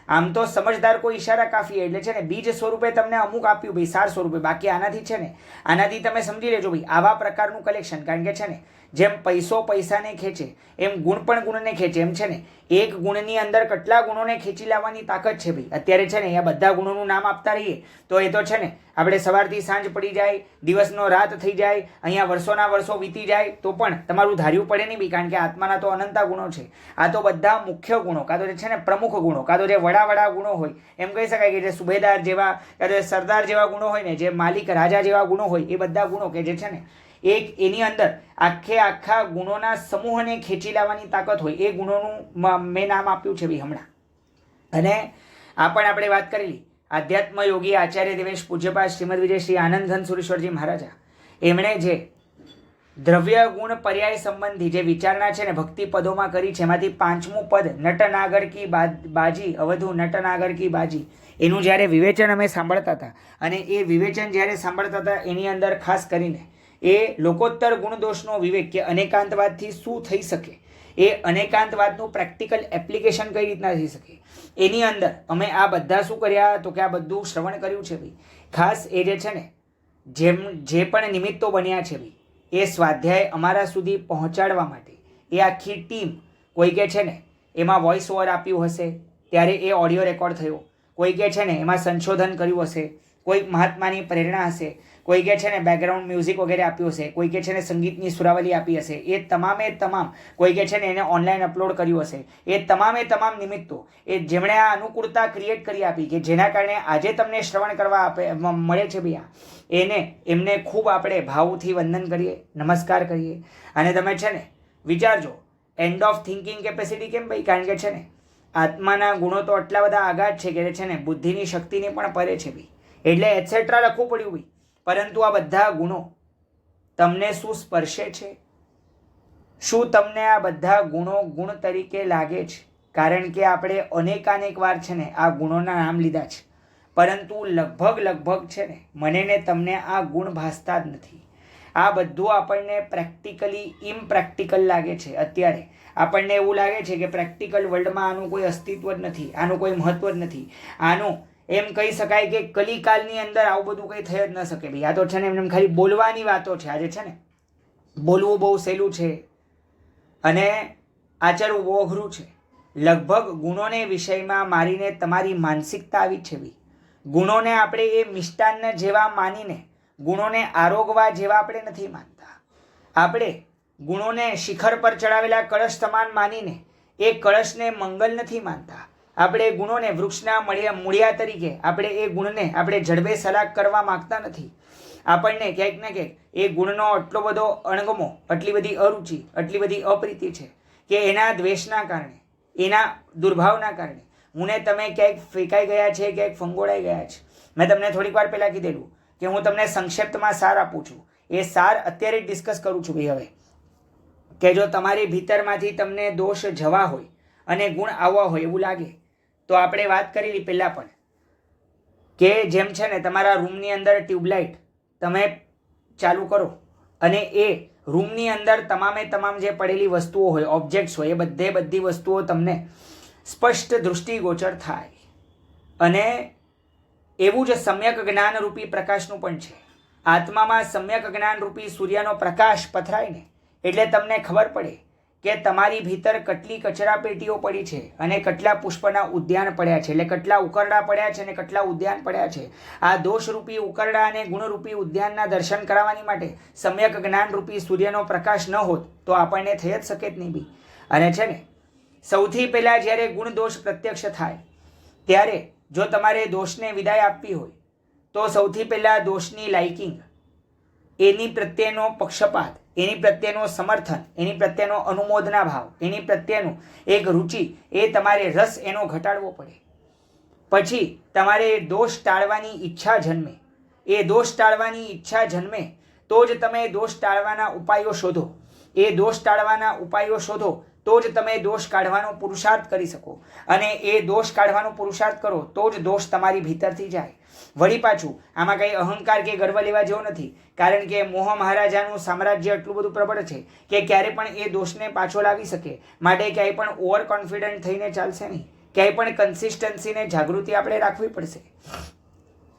Speaker 1: આમ તો સમજદાર કોઈ ઈશારા કાફી, એટલે છે ને બીજ સ્વરૂપે તમને અમુક આપ્યું ભાઈ, સાર સ્વરૂપે. બાકી આનાથી છે ને, આનાથી તમે સમજી લેજો ભાઈ, આવા પ્રકારનું કલેક્શન. કારણ કે છે ને જેમ પૈસો પૈસાને ખેંચે એમ ગુણ પણ ગુણને ખેંચે. એમ છે ને એક ગુણની અંદર કેટલા ગુણોને ખેંચી લાવવાની તાકાત છે ભાઈ. અત્યારે છે ને અહીંયા બધા ગુણોનું નામ આપતા રહીએ તો એ તો છે ને આપણે સવારથી સાંજ પડી જાય, દિવસનો રાત થઈ જાય, અહીંયા વર્ષોના વર્ષો વીતી જાય તો પણ તમારું ધાર્યું પડે નહીં ભાઈ. કારણ કે આત્માના તો અનંતા ગુણો છે. આ તો બધા મુખ્ય ગુણો, કાં તો છે ને પ્રમુખ ગુણો, કાં તો જે વડા ગુણો હોય, એમ કહી શકાય કે જે સુબેદાર જેવા, કાં તો સરદાર જેવા ગુણો હોય ને, જે માલિક રાજા જેવા ગુણો હોય, એ બધા ગુણો કે જે છે ને એક એની અંદર આખા ગુણોના સમૂહને ખેંચી લાવવાની તાકાત હોય, એ ગુણોનું મેં નામ આપ્યું છે ભાઈ હમણાં. અને આ પણ આપણે વાત કરેલી આધ્યાત્મ યોગી આચાર્ય દેવેશ પૂજ્યપાદ શ્રીમદ વિજય શ્રી આનંદધન સુરેશ્વરજી મહારાજા, એમણે જે દ્રવ્ય ગુણ પર્યાય સંબંધી જે વિચારણા છે ને ભક્તિ પદોમાં કરી છે, એમાંથી 5મું પદ નટનાગર કી બાજી અવધુ નટનાગર કી બાજી, એનું જ્યારે વિવેચન અમે સાંભળતા હતા, અને એ વિવેચન જ્યારે સાંભળતા હતા એની અંદર ખાસ કરીને એ લોકોત્તર ગુણદોષનો વિવેક કે અનેકાંતવાદથી શું થઈ શકે, એ અનેકાંતવાદનું પ્રેક્ટિકલ એપ્લિકેશન કઈ રીતના થઈ શકે, એની અંદર અમે આ બધા શું કર્યા તો કે આ બધું શ્રવણ કર્યું છે ભાઈ. ખાસ એ જે છે ને જે પણ નિમિત્તો બન્યા છે ભાઈ, એ સ્વાધ્યાય અમારા સુધી પહોંચાડવા માટે એ આખી ટીમ, કોઈ કે છે ને એમાં વોઇસ ઓવર આપ્યું હશે ત્યારે એ ઓડિયો રેકોર્ડ થયો, કોઈ કે છે ને એમાં સંશોધન કર્યું હશે, કોઈ મહાત્માની પ્રેરણા હશે, કોઈ કે છે ને બેકગ્રાઉન્ડ મ્યુઝિક વગેરે આપ્યું હશે, કોઈ કે છે ને સંગીતની સુરાવલી આપી હશે, એ તમામે તમામ, કોઈ કે છે ને એને ઓનલાઈન અપલોડ કર્યું હશે, એ તમામે તમામ નિમિત્તો એ જેમણે આ અનુકૂળતા ક્રિએટ કરી આપી કે જેના કારણે આજે તમને શ્રવણ કરવા મળે છે ભૈયા, એમને ખૂબ આપણે ભાવથી વંદન કરીએ, નમસ્કાર કરીએ. અને તમે છે ને વિચારજો એન્ડ ઓફ થિંકિંગ કેપેસિટી કેમ ભાઈ? કારણ કે છે ને આત્માના ગુણો તો આટલા બધા આઘાત છે કે છે ને બુદ્ધિની શક્તિને પણ પરે છે ભાઈ. એટલે એટસેટ્રા લખવું પડ્યું ભાઈ. પરંતુ આ બધા ગુણો તમને શું સ્પર્શે છે? શું તમને આ બધા ગુણો ગુણ તરીકે લાગે છે? કારણ કે આપણે અનેકાનેક વાર છે ને આ ગુણોના નામ લીધા છે, પરંતુ લગભગ છે ને મને ને તમને આ ગુણ ભાસતા જ નથી. આ બધું આપણને પ્રેક્ટિકલી ઇમ્પ્રેક્ટિકલ લાગે છે. અત્યારે આપણને એવું લાગે છે કે પ્રેક્ટિકલ વર્લ્ડમાં આનું કોઈ અસ્તિત્વ જ નથી, આનું કોઈ મહત્વ જ નથી. આનું એમ કહી શકાય કે કલિકાલની અંદર આવું બધું કંઈ થઈ જ ન શકે ભાઈ. આ તો છે ને એમને ખાલી બોલવાની વાતો છે. આજે છે ને બોલવું બહુ સહેલું છે અને આચરવું બહુ અઘરું છે. લગભગ ગુણોને વિષયમાં મારીને તમારી માનસિકતા આવી જ છે ભાઈ. ગુણોને આપણે એ મિષ્ટાન્ન જેવા માનીને ગુણોને આરોગવા જેવા આપણે નથી માનતા. આપણે ગુણોને શિખર પર ચડાવેલા કળશ સમાન માનીને એ કળશને મંગલ નથી માનતા. આપણે ગુણોને વૃક્ષના મૂળિયા તરીકે આપણે એ ગુણને આપણે જડબે સલાક કરવા માગતા નથી. આપણને ક્યાંક ને ક્યાંક એ ગુણનો આટલો બધો અણગમો, આટલી બધી અરુચિ, આટલી બધી અપ્રીતિ છે કે એના દ્વેષના કારણે, એના દુર્ભાવના કારણે હું ને તમે ક્યાંક ફેંકાઈ ગયા છે, ક્યાંક ફંગોળાઈ ગયા છે. મેં તમને થોડીક વાર પહેલાં કીધેલું કે હું તમને સંક્ષિપ્તમાં સાર આપું છું. એ સાર અત્યારે જ ડિસ્કસ કરું છું ભાઈ. હવે કે જો તમારી ભીતરમાંથી તમને દોષ જવા હોય અને ગુણ આવવા હોય એવું લાગે તો આપણે વાત કરેલી પહેલાં પણ કે જેમ છે ને તમારા રૂમની અંદર ટ્યુબલાઇટ તમે ચાલુ કરો અને એ રૂમની અંદર તમામે તમામ જે પડેલી વસ્તુઓ હોય, ઓબ્જેક્ટ્સ હોય, એ બધી વસ્તુઓ તમને સ્પષ્ટ દૃષ્ટિગોચર થાય. અને એવું જ સમ્યક જ્ઞાનરૂપી પ્રકાશનું પણ છે. આત્મામાં સમ્યક જ્ઞાનરૂપી સૂર્યનો પ્રકાશ પથરાય ને એટલે તમને ખબર પડે કે તમારી ભીતર કેટલી કચરા પેટીઓ પડી છે અને કેટલા પુષ્પના ઉદ્યાન પડ્યા છે, એટલે કેટલા ઉકરડા પડ્યા છે અને કેટલા ઉદ્યાન પડ્યા છે. આ દોષરૂપી ઉકરડા અને ગુણરૂપી ઉદ્યાનના દર્શન કરાવવાની માટે સમ્યક જ્ઞાનરૂપી સૂર્યનો પ્રકાશ ન હોત તો આપણને થઈ જ શકે જ નહીં બી. અને છે ને સૌથી પહેલાં જ્યારે ગુણ દોષ પ્રત્યક્ષ થાય ત્યારે જો તમારે દોષને વિદાય આપવી હોય તો સૌથી પહેલાં દોષની લાઇકિંગ, એની પ્રત્યેનો પક્ષપાત, એની પ્રત્યેનો સમર્થન, એની પ્રત્યેનો અનુમોદના ભાવ, એની પ્રત્યેનું એક રુચિ, એ તમારે રસ એનો ઘટાડવો પડે. પછી તમારે દોષ ટાળવાની ઈચ્છા જન્મે. એ દોષ ટાળવાની ઈચ્છા જન્મે તો જ તમે દોષ ટાળવાના ઉપાયો શોધો. એ દોષ ટાળવાના ઉપાયો શોધો તો જ તમે દોષ કાઢવાનો પુરુષાર્થ કરી શકો, અને એ દોષ કાઢવાનો પુરુષાર્થ કરો તો જ દોષ તમારી ભીતરથી જાય. વળી પાછું આમાં કંઈ અહંકાર કે ગર્વ લેવા જેવો નથી, કારણ કે મોહ મહારાજાનું સામ્રાજ્ય એટલું બધું પ્રબળ છે કે ક્યારે પણ એ દોષને પાછો લાવી શકે. માટે ક્યાંય પણ ઓવર કોન્ફિડન્ટ થઈને ચાલશે નહીં, ક્યાંય પણ કન્સિસ્ટન્સીને જાગૃતિ આપણે રાખવી પડશે.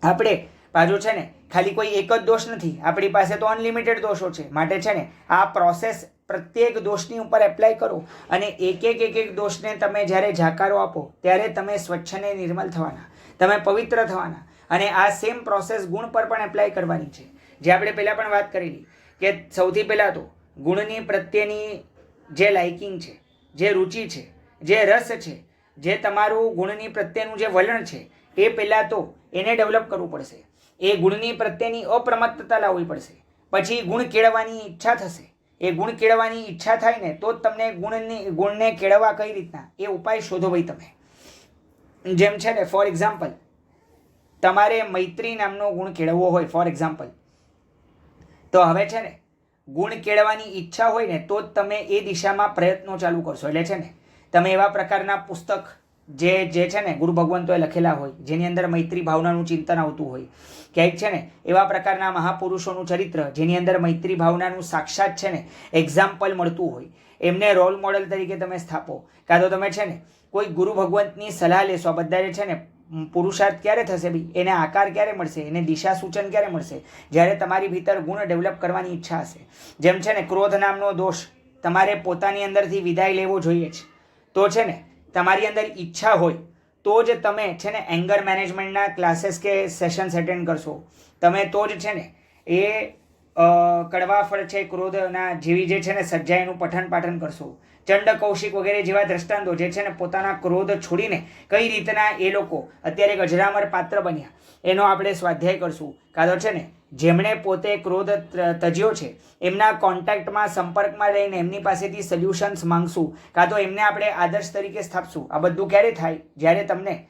Speaker 1: આપણે પાછું છે ને ખાલી કોઈ એક જ દોષ નથી, આપણી પાસે તો અનલિમિટેડ દોષો છે. માટે છે ને આ પ્રોસેસ પ્રત્યેક દોષની ઉપર એપ્લાય કરો, અને એક એક દોષને તમે જ્યારે જાકારો આપો ત્યારે તમે સ્વચ્છ અને નિર્મલ થવાના, તમે પવિત્ર થવાના. અને આ સેમ પ્રોસેસ ગુણ પર પણ એપ્લાય કરવાની છે, જે આપણે પહેલાં પણ વાત કરેલી કે સૌથી પહેલાં તો ગુણની પ્રત્યેની જે લાઇકિંગ છે, જે રુચિ છે, જે રસ છે, જે તમારું ગુણની પ્રત્યેનું જે વલણ છે, એ પહેલાં તો એને ડેવલપ કરવું પડશે. એ ગુણની પ્રત્યેની અપ્રમત્તતા લાવવી પડશે. પછી ગુણ કેળવવાની ઈચ્છા થશે. એ ગુણ કેળવવાની ઈચ્છા થાય ને તો જ તમને ગુણને કેળવવા કઈ રીતના એ ઉપાય શોધો. ભાઈ તમે જેમ છે ને ફોર એક્ઝામ્પલ તમારે મૈત્રી નામનો ગુણ કેળવવો હોય ફોર એક્ઝામ્પલ, તો હવે છે ને ગુણ કેળવવાની ઈચ્છા હોય ને તો જ તમે એ દિશામાં પ્રયત્નો ચાલુ કરશો. એટલે છે ને તમે એવા પ્રકારના પુસ્તક જે છે ને ગુરુ ભગવંતોએ લખેલા હોય, જેની અંદર મૈત્રી ભાવનાનું ચિંતન આવતું હોય, ક્યાંક છે ને એવા પ્રકારના મહાપુરુષોનું ચરિત્ર જેની અંદર મૈત્રી ભાવનાનું સાક્ષાત છે ને એક્ઝામ્પલ મળતું હોય, એમને રોલ મોડેલ તરીકે તમે સ્થાપો. કાં તો તમે છે ને કોઈ ગુરુ ભગવંતની સલાહ લેશો. આ બધા જે છે ને પુરુષાર્થ ક્યારે થશે ભાઈ, એને આકાર ક્યારે મળશે, એને દિશા સૂચન ક્યારે મળશે? જ્યારે તમારી ભીતર ગુણ ડેવલપ કરવાની ઈચ્છા હશે. જેમ છે ને ક્રોધ નામનો દોષ તમારે પોતાની અંદરથી વિદાય લેવો જોઈએ છે. તો છે ને તમારી અંદર ઈચ્છા હોય તો જ તમે છે ને એંગર મેનેજમેન્ટના ક્લાસીસ કે સેશન્સ એટેન્ડ કરશો. તમે તો જ છે ને એ કડવા ફળ છે ક્રોધના જેવી જે છે ને સજ્જા એનું પઠન પાઠન કરશો. ચંડ કૌશિક વગેરે જેવા દ્રષ્ટાંતો જે છે ને પોતાના ક્રોધ છોડીને કઈ રીતના એ લોકો અત્યારે એક અજરામર પાત્ર બન્યા એનો આપણે સ્વાધ્યાય કરશું. કાં તો છે ને જેમણે પોતે ક્રોધ તજ્યો છે એમના કોન્ટેક્ટમાં સંપર્કમાં રહીને એમની પાસેથી સોલ્યુશન્સ માંગશું, કાં તો એમને આપણે આદર્શ તરીકે સ્થાપશું. આ બધું ક્યારે થાય? જ્યારે તમને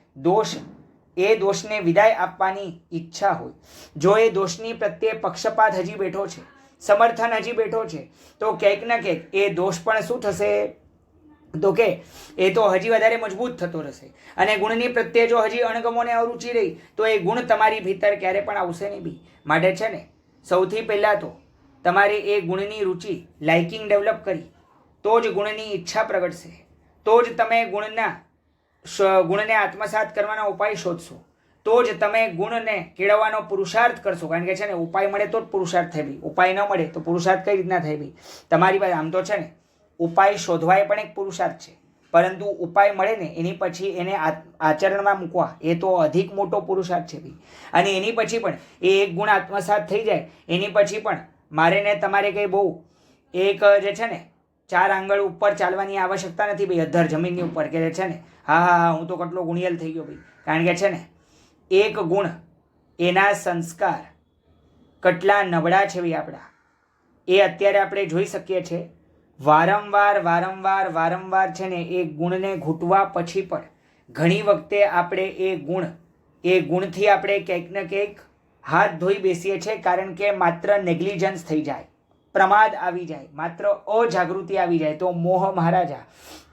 Speaker 1: એ દોષને વિદાય આપવાની ઈચ્છા હોય. જો એ દોષની પ્રત્યે પક્ષપાત હજી બેઠો છે, સમર્થન હજી બેઠો છે, તો ક્યાંક ને ક્યાંક એ દોષ પણ શું થશે? તો કે એ તો હજી વધારે મજબૂત થતો રહેશે. અને ગુણની પ્રત્યે જો હજી અણગમોને અરુચિ રહી તો એ ગુણ તમારી ભીતર ક્યારે પણ આવશે નહીં બી. માટે છે ને સૌથી પહેલાં તો તમારે એ ગુણની રુચિ લાઇકિંગ ડેવલપ કરી તો જ ગુણની ઈચ્છા પ્રગટશે, તો જ તમે ગુણને આત્મસાત કરવાના ઉપાય શોધશો, તો જ તમે ગુણને કેળવવાનો પુરુષાર્થ કરશો. કારણ કે છે ને ઉપાય મળે તો જ પુરુષાર્થ થાય ભાઈ, ઉપાય ન મળે તો પુરુષાર્થ કઈ રીતના થાય ભાઈ? તમારી પાસે આમ તો છે ને ઉપાય શોધવા એ પણ એક પુરુષાર્થ છે, પરંતુ ઉપાય મળે ને એની પછી એને આચરણમાં મૂકવા એ તો અધિક મોટો પુરુષાર્થ છે ભાઈ. અને એની પછી પણ એ એક ગુણ આત્મસાત થઈ જાય એની પછી પણ મારે ને તમારે કંઈ બહુ એક જે છે ને 4 આંગળ ઉપર ચાલવાની આવશ્યકતા નથી ભાઈ, અધર જમીનની ઉપર કે છે ને હા હું તો કેટલો ગુણિયલ થઈ ગયો ભાઈ. કારણ કે છે ને એક ગુણ એના સંસ્કાર કેટલા નબળા છે ભાઈ આપણા, એ અત્યારે આપણે જોઈ શકીએ છીએ. વારંવાર છે ને એ ગુણને ઘૂંટવા પછી પણ ઘણી વખતે આપણે એ ગુણથી આપણે ક્યાંક ને ક્યાંક હાથ ધોઈ બેસીએ છીએ. કારણ કે માત્ર નેગ્લિજન્સ થઈ જાય, પ્રમાદ આવી જાય, માત્ર અજાગૃતિ આવી જાય તો મોહ મહારાજા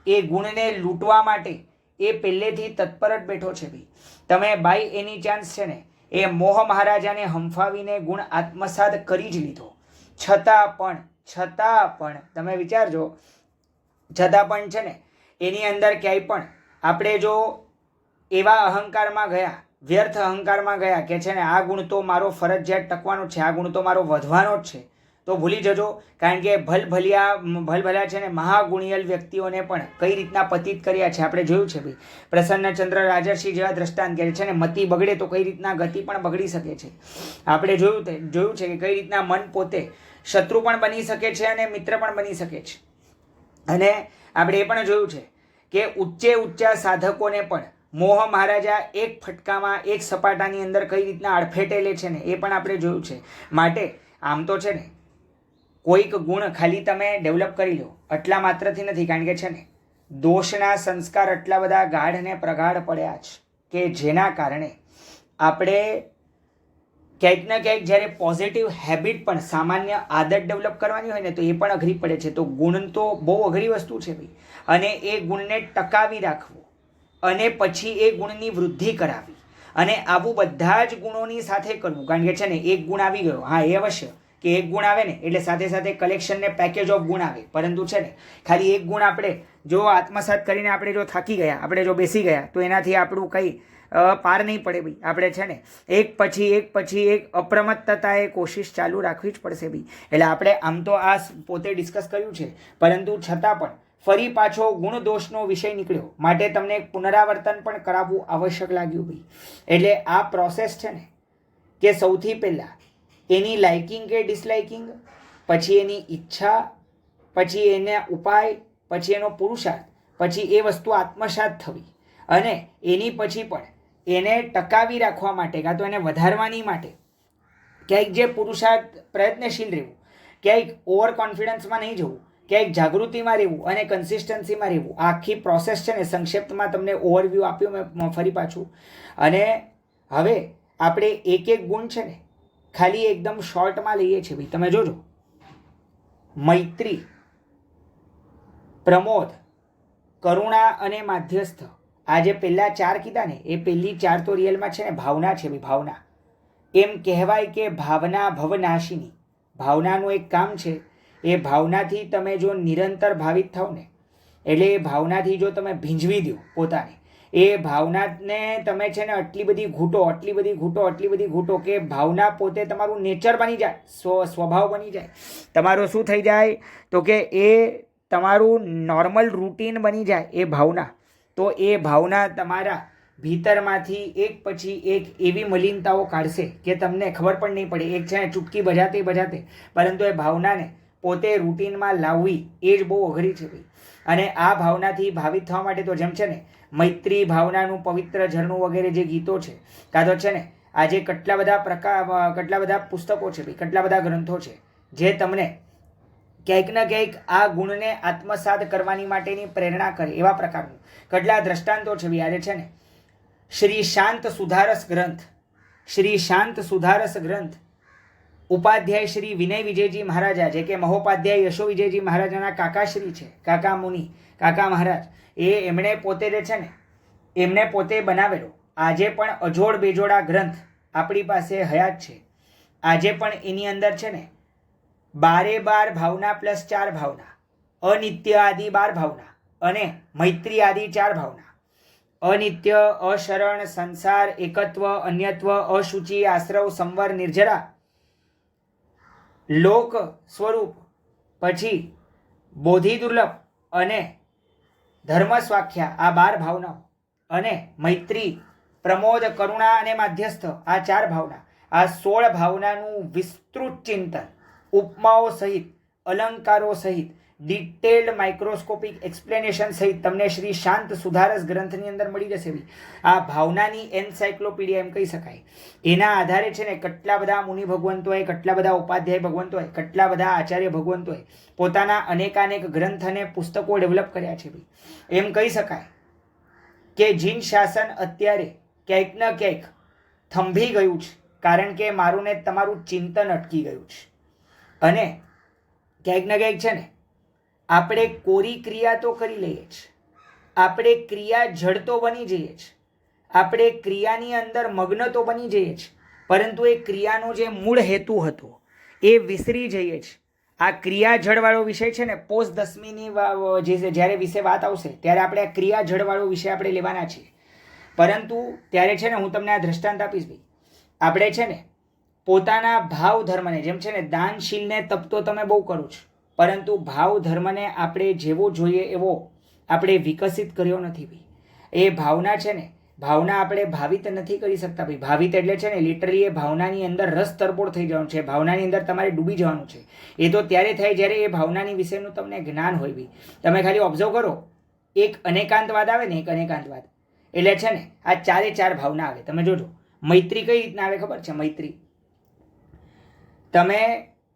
Speaker 1: એ ગુણને લૂંટવા માટે એ પહેલેથી તત્પર જ બેઠો છે ભાઈ. તમે બાય એની ચાન્સ છે ને એ મોહ મહારાજાને હંફાવીને ગુણ આત્મસાત કરી જ લીધો, છતાં પણ તમે વિચારજો, છતાં પણ છે ને એની અંદર ક્યાંય પણ આપણે જો એવા અહંકારમાં ગયા, વ્યર્થ અહંકારમાં ગયા કે છે ને આ ગુણ તો મારો ફરજિયાત ટકવાનો છે, આ ગુણ તો મારો વધવાનો જ છે, તો ભૂલી જજો. કારણ કે ભલભલા છે ને મહાગુણિયલ વ્યક્તિઓને પણ કઈ રીતના પતિત કર્યા છે આપણે જોયું છે ભાઈ. પ્રસન્નચંદ્ર રાજર્ષિ જેવા દ્રષ્ટાંત કે છે ને મતિ બગડે તો કઈ રીતના ગતિ પણ બગડી શકે છે. આપણે જોયું છે કે કઈ રીતના મન પોતે શત્રુ પણ બની શકે છે અને મિત્ર પણ બની શકે છે. અને આપણે એ પણ જોયું છે કે ઊંચા સાધકોને પણ મોહ મહારાજા એક ફટકામાં એક સપાટાની અંદર કઈ રીતના અડફેટે લે છે ને એ પણ આપણે જોયું છે. માટે આમ તો છે ને કોઈક ગુણ ખાલી તમે ડેવલપ કરી લો એટલા માત્રથી નથી. કારણ કે છે ને દોષના સંસ્કાર એટલા બધા ગાઢ અને પ્રગાઢ પડ્યા છે કે જેના કારણે આપણે ક્યાંક ને ક્યાંક જ્યારે પોઝિટિવ હેબિટ પણ સામાન્ય આદત ડેવલપ કરવાની હોય ને તો એ પણ અઘરી પડે છે. તો ગુણ તો બહુ અઘરી વસ્તુ છે ભાઈ, અને એ ગુણને ટકાવી રાખવો અને પછી એ ગુણની વૃદ્ધિ કરાવી અને આવું બધા જ ગુણોની સાથે કરવું. કારણ કે છે ને એક ગુણ આવી ગયો, હા એ અવશ્ય કે એક ગુણ આવે ને એટલે સાથે સાથે કલેક્શન ને પેકેજ ઓફ ગુણ આવે, પરંતુ છે ને ખાલી એક ગુણ આપણે જો આત્મસાત કરીને આપણે જો થાકી ગયા, આપણે જો બેસી ગયા તો એનાથી આપણું કંઈ પાર નહીં પડે ભાઈ. આપણે છે ને એક પછી એક અપ્રમત્તતાએ કોશિશ ચાલુ રાખવી જ પડશે ભાઈ. એટલે આપણે આમ તો આ પોતે ડિસ્કસ કર્યું છે, પરંતુ છતાં પણ ફરી પાછો ગુણ દોષનો વિષય નીકળ્યો માટે તમને એક પુનરાવર્તન પણ કરાવવું આવશ્યક લાગ્યું ભાઈ. એટલે આ પ્રોસેસ છે ને કે સૌથી પહેલાં એની લાઇકિંગ કે ડિસલાઇકિંગ, પછી એની ઈચ્છા, પછી એના ઉપાય, પછી એનો પુરુષાર્થ, પછી એ વસ્તુ આત્મસાત થવી અને એની પછી પણ એને ટકાવી રાખવા માટે કાં તો એને વધારવાની માટે ક્યાંક જે પુરુષાર્થ પ્રયત્નશીલ રહેવું, ક્યાંક ઓવર કોન્ફિડન્સમાં નહીં જવું, ક્યાંક જાગૃતિમાં રહેવું અને કન્સિસ્ટન્સીમાં રહેવું. આખી પ્રોસેસ છે ને સંક્ષિપ્તમાં તમને ઓવરવ્યૂ આપ્યો મેં ફરી પાછું. અને હવે આપણે એક એક ગુણ છે ને ખાલી એકદમ શોર્ટમાં લઈએ છીએ ભાઈ. તમે જોજો, મૈત્રી, પ્રમોદ, કરુણા અને માધ્યસ્થ, આ જે પહેલા 4 કીધા ને એ પહેલી 4 તો રિયલમાં છે ને ભાવના છે ભાઈ. ભાવના એમ કહેવાય કે ભાવના ભવનાશિની. ભાવનાનું એક કામ છે, એ ભાવનાથી તમે જો નિરંતર ભાવિત થાવ ને, એટલે એ ભાવનાથી જો તમે ભીંજવી દો પોતાને, એ ભાવનાને તમે છે ને આટલી બધી ઘૂંટો કે ભાવના પોતે તમારું નેચર બની જાય, સ્વભાવ બની જાય. તમારું શું થઈ જાય તો કે એ તમારું નોર્મલ રૂટીન બની જાય એ ભાવના. તો એ ભાવના તમારા ભીતરમાંથી એક પછી એક એવી મલિનતાઓ કાઢશે કે તમને ખબર પણ નહીં પડે. એક છે ને ચૂટકી બજાતે પરંતુ એ ભાવનાને પોતે રૂટીનમાં લાવવી એ જ બહુ અઘરી છે ભાઈ. અને આ ભાવનાથી ભાવિત થવા માટે તો જેમ છે ને મૈત્રી ભાવનાનું પવિત્ર ઝરણું વગેરે જે ગીતો છે, કાં તો છે ને આજે કેટલા બધા પુસ્તકો છે ભાઈ, કેટલા બધા ગ્રંથો છે જે તમને ક્યાંક ને ક્યાંક આ ગુણને આત્મસાત કરવાની માટેની પ્રેરણા કરે એવા પ્રકારનું કેટલા દ્રષ્ટાંતો છે. આજે છે ને શ્રી શાંત સુધારસ ગ્રંથ ઉપાધ્યાય શ્રી વિનય વિજયજી મહારાજા, જે કે મહોપાધ્યાય યશો વિજયજી મહારાજાના કાકાશ્રી છે, કાકા મુનિ, કાકા મહારાજ, એમણે પોતે જે છે ને એમને પોતે બનાવેલો આજે પણ અજોડ બેજોડા ગ્રંથ આપણી પાસે હયાત છે. આજે પણ એની અંદર છે ને 12 ભાવના પ્લસ 4 ભાવના, અનિત્ય આદિ 12 ભાવના અને મૈત્રી આદિ 4 ભાવના, અનિત્ય, અશરણ, સંસાર, એકત્વ, અન્યત્વ, અશુચિ, આશ્રવ, સંવર, નિર્જરા, લોક સ્વરૂપ, પછી બોધિ દુર્લભ અને ધર્મ સ્વાખ્યા, આ 12 ભાવનાઓ, અને મૈત્રી, પ્રમોદ, કરુણા અને માધ્યસ્થ, આ 4 ભાવના. આ 16 ભાવનાનું વિસ્તૃત ચિંતન ઉપમાઓ સહિત, અલંકારો સહિત, ડિટેલ્ડ માઇક્રોસ્કોપિક એક્સપ્લેનેશન સહિત તમને શ્રી શાંત સુધારસ ગ્રંથની અંદર મળી જશે. આ ભાવનાની એન્સાઇક્લોપીડિયા એમ કહી શકાય. એના આધારે છે ને કેટલા બધા મુનિ ભગવંતોએ, કેટલા બધા ઉપાધ્યાય ભગવંતોએ, કેટલા બધા આચાર્ય ભગવંતોએ પોતાના અનેકાનેક ગ્રંથ અને પુસ્તકો ડેવલપ કર્યા છે. એમ કહી શકાય કે જીન શાસન અત્યારે ક્યાંક ને ક્યાંક થંભી ગયું છે, કારણ કે મારું ને તમારું ચિંતન અટકી ગયું છે. અને ક્યાંક ને ક્યાંક છે ને આપણે કોરી ક્રિયા તો કરી લઈએ છીએ, આપણે ક્રિયા જડ તો બની જઈએ છીએ, આપણે ક્રિયાની અંદર મગ્ન તો બની જઈએ છીએ, પરંતુ એ ક્રિયાનો જે મૂળ હેતુ હતો એ વિસરી જઈએ છીએ. આ ક્રિયા જળવાળો વિષય છે ને પોસ્ટ 10મીની જ્યારે વિશે વાત આવશે ત્યારે આપણે આ ક્રિયા જળવાળો વિષય આપણે લેવાના છીએ. પરંતુ ત્યારે છે ને હું તમને આ દ્રષ્ટાંત આપીશ ભાઈ. આપણે છે ને પોતાના ભાવ ધર્મને, જેમ છે ને દાનશીલને તપ તો તમે બહુ કરો છો, પરંતુ ભાવ ધર્મને આપણે જેવો જોઈએ એવો આપણે વિકસિત કર્યો નથી ભાઈ. એ ભાવના છે ને, ભાવના આપણે ભાવિત નથી કરી શકતા ભાઈ. ભાવિત એટલે છે ને લિટરલી એ ભાવનાની અંદર રસ તરબોળ થઈ જવાનું છે, ભાવનાની અંદર તમારે ડૂબી જવાનું છે. એ તો ત્યારે થાય જ્યારે એ ભાવનાની વિશેનું તમને જ્ઞાન હોય ભાઈ. તમે ખાલી ઓબ્ઝર્વ કરો, એક અનેકાંતવાદ આવે ને, એક અનેકાંતવાદ એટલે છે ને આ 4 ભાવના આવે. તમે જોજો મૈત્રી કઈ રીતના આવે ખબર છે? મૈત્રી તમે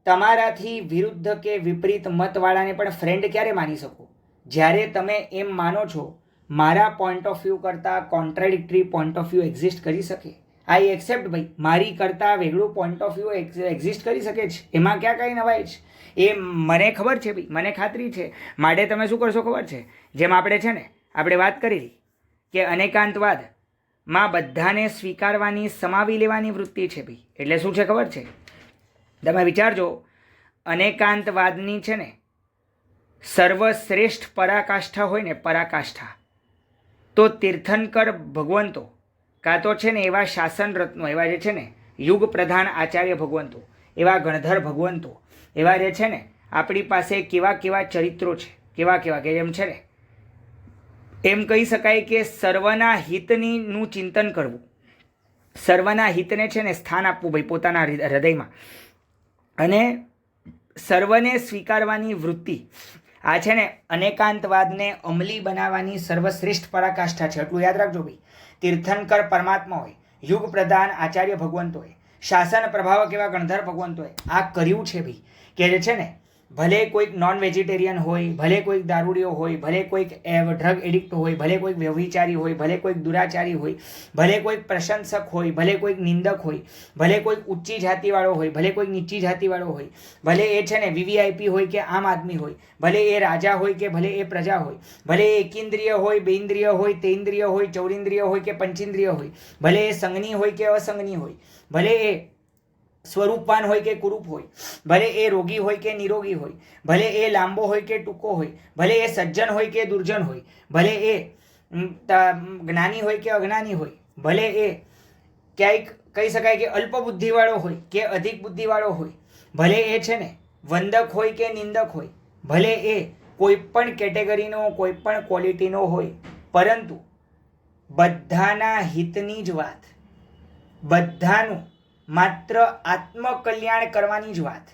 Speaker 1: તમારાથી વિરુદ્ધ કે વિપરીત મતવાળાને પણ ફ્રેન્ડ ક્યારે માની શકો? જ્યારે તમે એમ માનો છો મારા પોઈન્ટ ઓફ વ્યૂ કરતાં contradictory point of view exist કરી શકે. આઈ એક્સેપ્ટ ભાઈ, મારી કરતાં વેગળું પોઈન્ટ ઓફ વ્યૂ એક્ઝિસ્ટ કરી શકે છે, એમાં ક્યાં કાંઈ નવાય છે, એ મને ખબર છે ભાઈ, મને ખાતરી છે. માટે તમે શું કરશો ખબર છે, જેમ આપણે છે ને આપણે વાત કરી કે અનેકાંતવાદમાં બધાને સ્વીકારવાની સમાવી લેવાની વૃત્તિ છે ભાઈ. એટલે શું છે ખબર છે, તમે વિચારજો, અનેકાંતવાદની છે ને સર્વશ્રેષ્ઠ પરાકાષ્ઠા હોય ને, પરાકાષ્ઠા, તો તીર્થંકર ભગવંતો કાં તો છે ને એવા શાસન રત્નો, એવા જે છે ને યુગ પ્રધાન આચાર્ય ભગવંતો, એવા ગણધર ભગવંતો, એવા જે છે ને આપણી પાસે કેવા કેવા ચરિત્રો છે, કેવા કેવા કે એમ છે ને એમ કહી શકાય કે સર્વના હિતનું ચિંતન કરવું, સર્વના હિતને છે ને સ્થાન આપવું ભાઈ પોતાના હૃદયમાં, અને સર્વને સ્વીકારવાની વૃત્તિ, આ છે ને અનેકાંતવાદને અમલી બનાવવાની સર્વશ્રેષ્ઠ પરાકાષ્ઠા છે. એટલું યાદ રાખજો ભાઈ. તીર્થંકર પરમાત્મા હોય, યુગ પ્રધાન આચાર્ય ભગવંતો હોય, શાસન પ્રભાવક એવા ગણધર ભગવંતો હોય, આ કર્યું છે ભાઈ કે જે છે ને ભલે કોઈક નોન વેજીટેરિયન હોય, ભલે કોઈક દારૂડિયો હોય, ભલે કોઈક ડ્રગ એડિક્ટ હોય, ભલે કોઈક વ્યભિચારી હોય, ભલે કોઈક દુરાચારી હોય, ભલે કોઈક પ્રશંસક હોય, ભલે કોઈક નિંદક હોય, ભલે કોઈક ઊંચી જાતિવાળો હોય, ભલે કોઈક નીચી જાતિવાળો હોય, ભલે એ છે ને વીવીઆઈપી હોય કે આમ આદમી હોય, ભલે એ રાજા હોય કે ભલે એ પ્રજા હોય, ભલે એ એકેન્દ્રિય હોય, બેઇન્દ્રિય હોય, તેઇન્દ્રિય હોય, ચૌરિન્દ્રિય હોય કે પંચેન્દ્રિય હોય, ભલે એ સંગની હોય કે અસંગની હોય, ભલે એ સ્વરૂપવાન હોય કે કુરૂપ હોય, ભલે એ રોગી હોય કે નિરોગી હોય, ભલે એ લાંબો હોય કે ટૂંકો હોય, ભલે એ સજ્જન હોય કે દુર્જન હોય, ભલે એ જ્ઞાની હોય કે અજ્ઞાની હોય, ભલે એ ક્યાંક કહી શકાય કે અલ્પ બુદ્ધિવાળો હોય કે અધિક બુદ્ધિવાળો હોય, ભલે એ છે ને વંદક હોય કે નિંદક હોય, ભલે એ કોઈ પણ કેટેગરીનો કોઈ પણ ક્વોલિટીનો હોય, પરંતુ બધાના હિતની જ વાત, બધાનું માત્ર આત્મકલ્યાણ કરવાની જ વાત,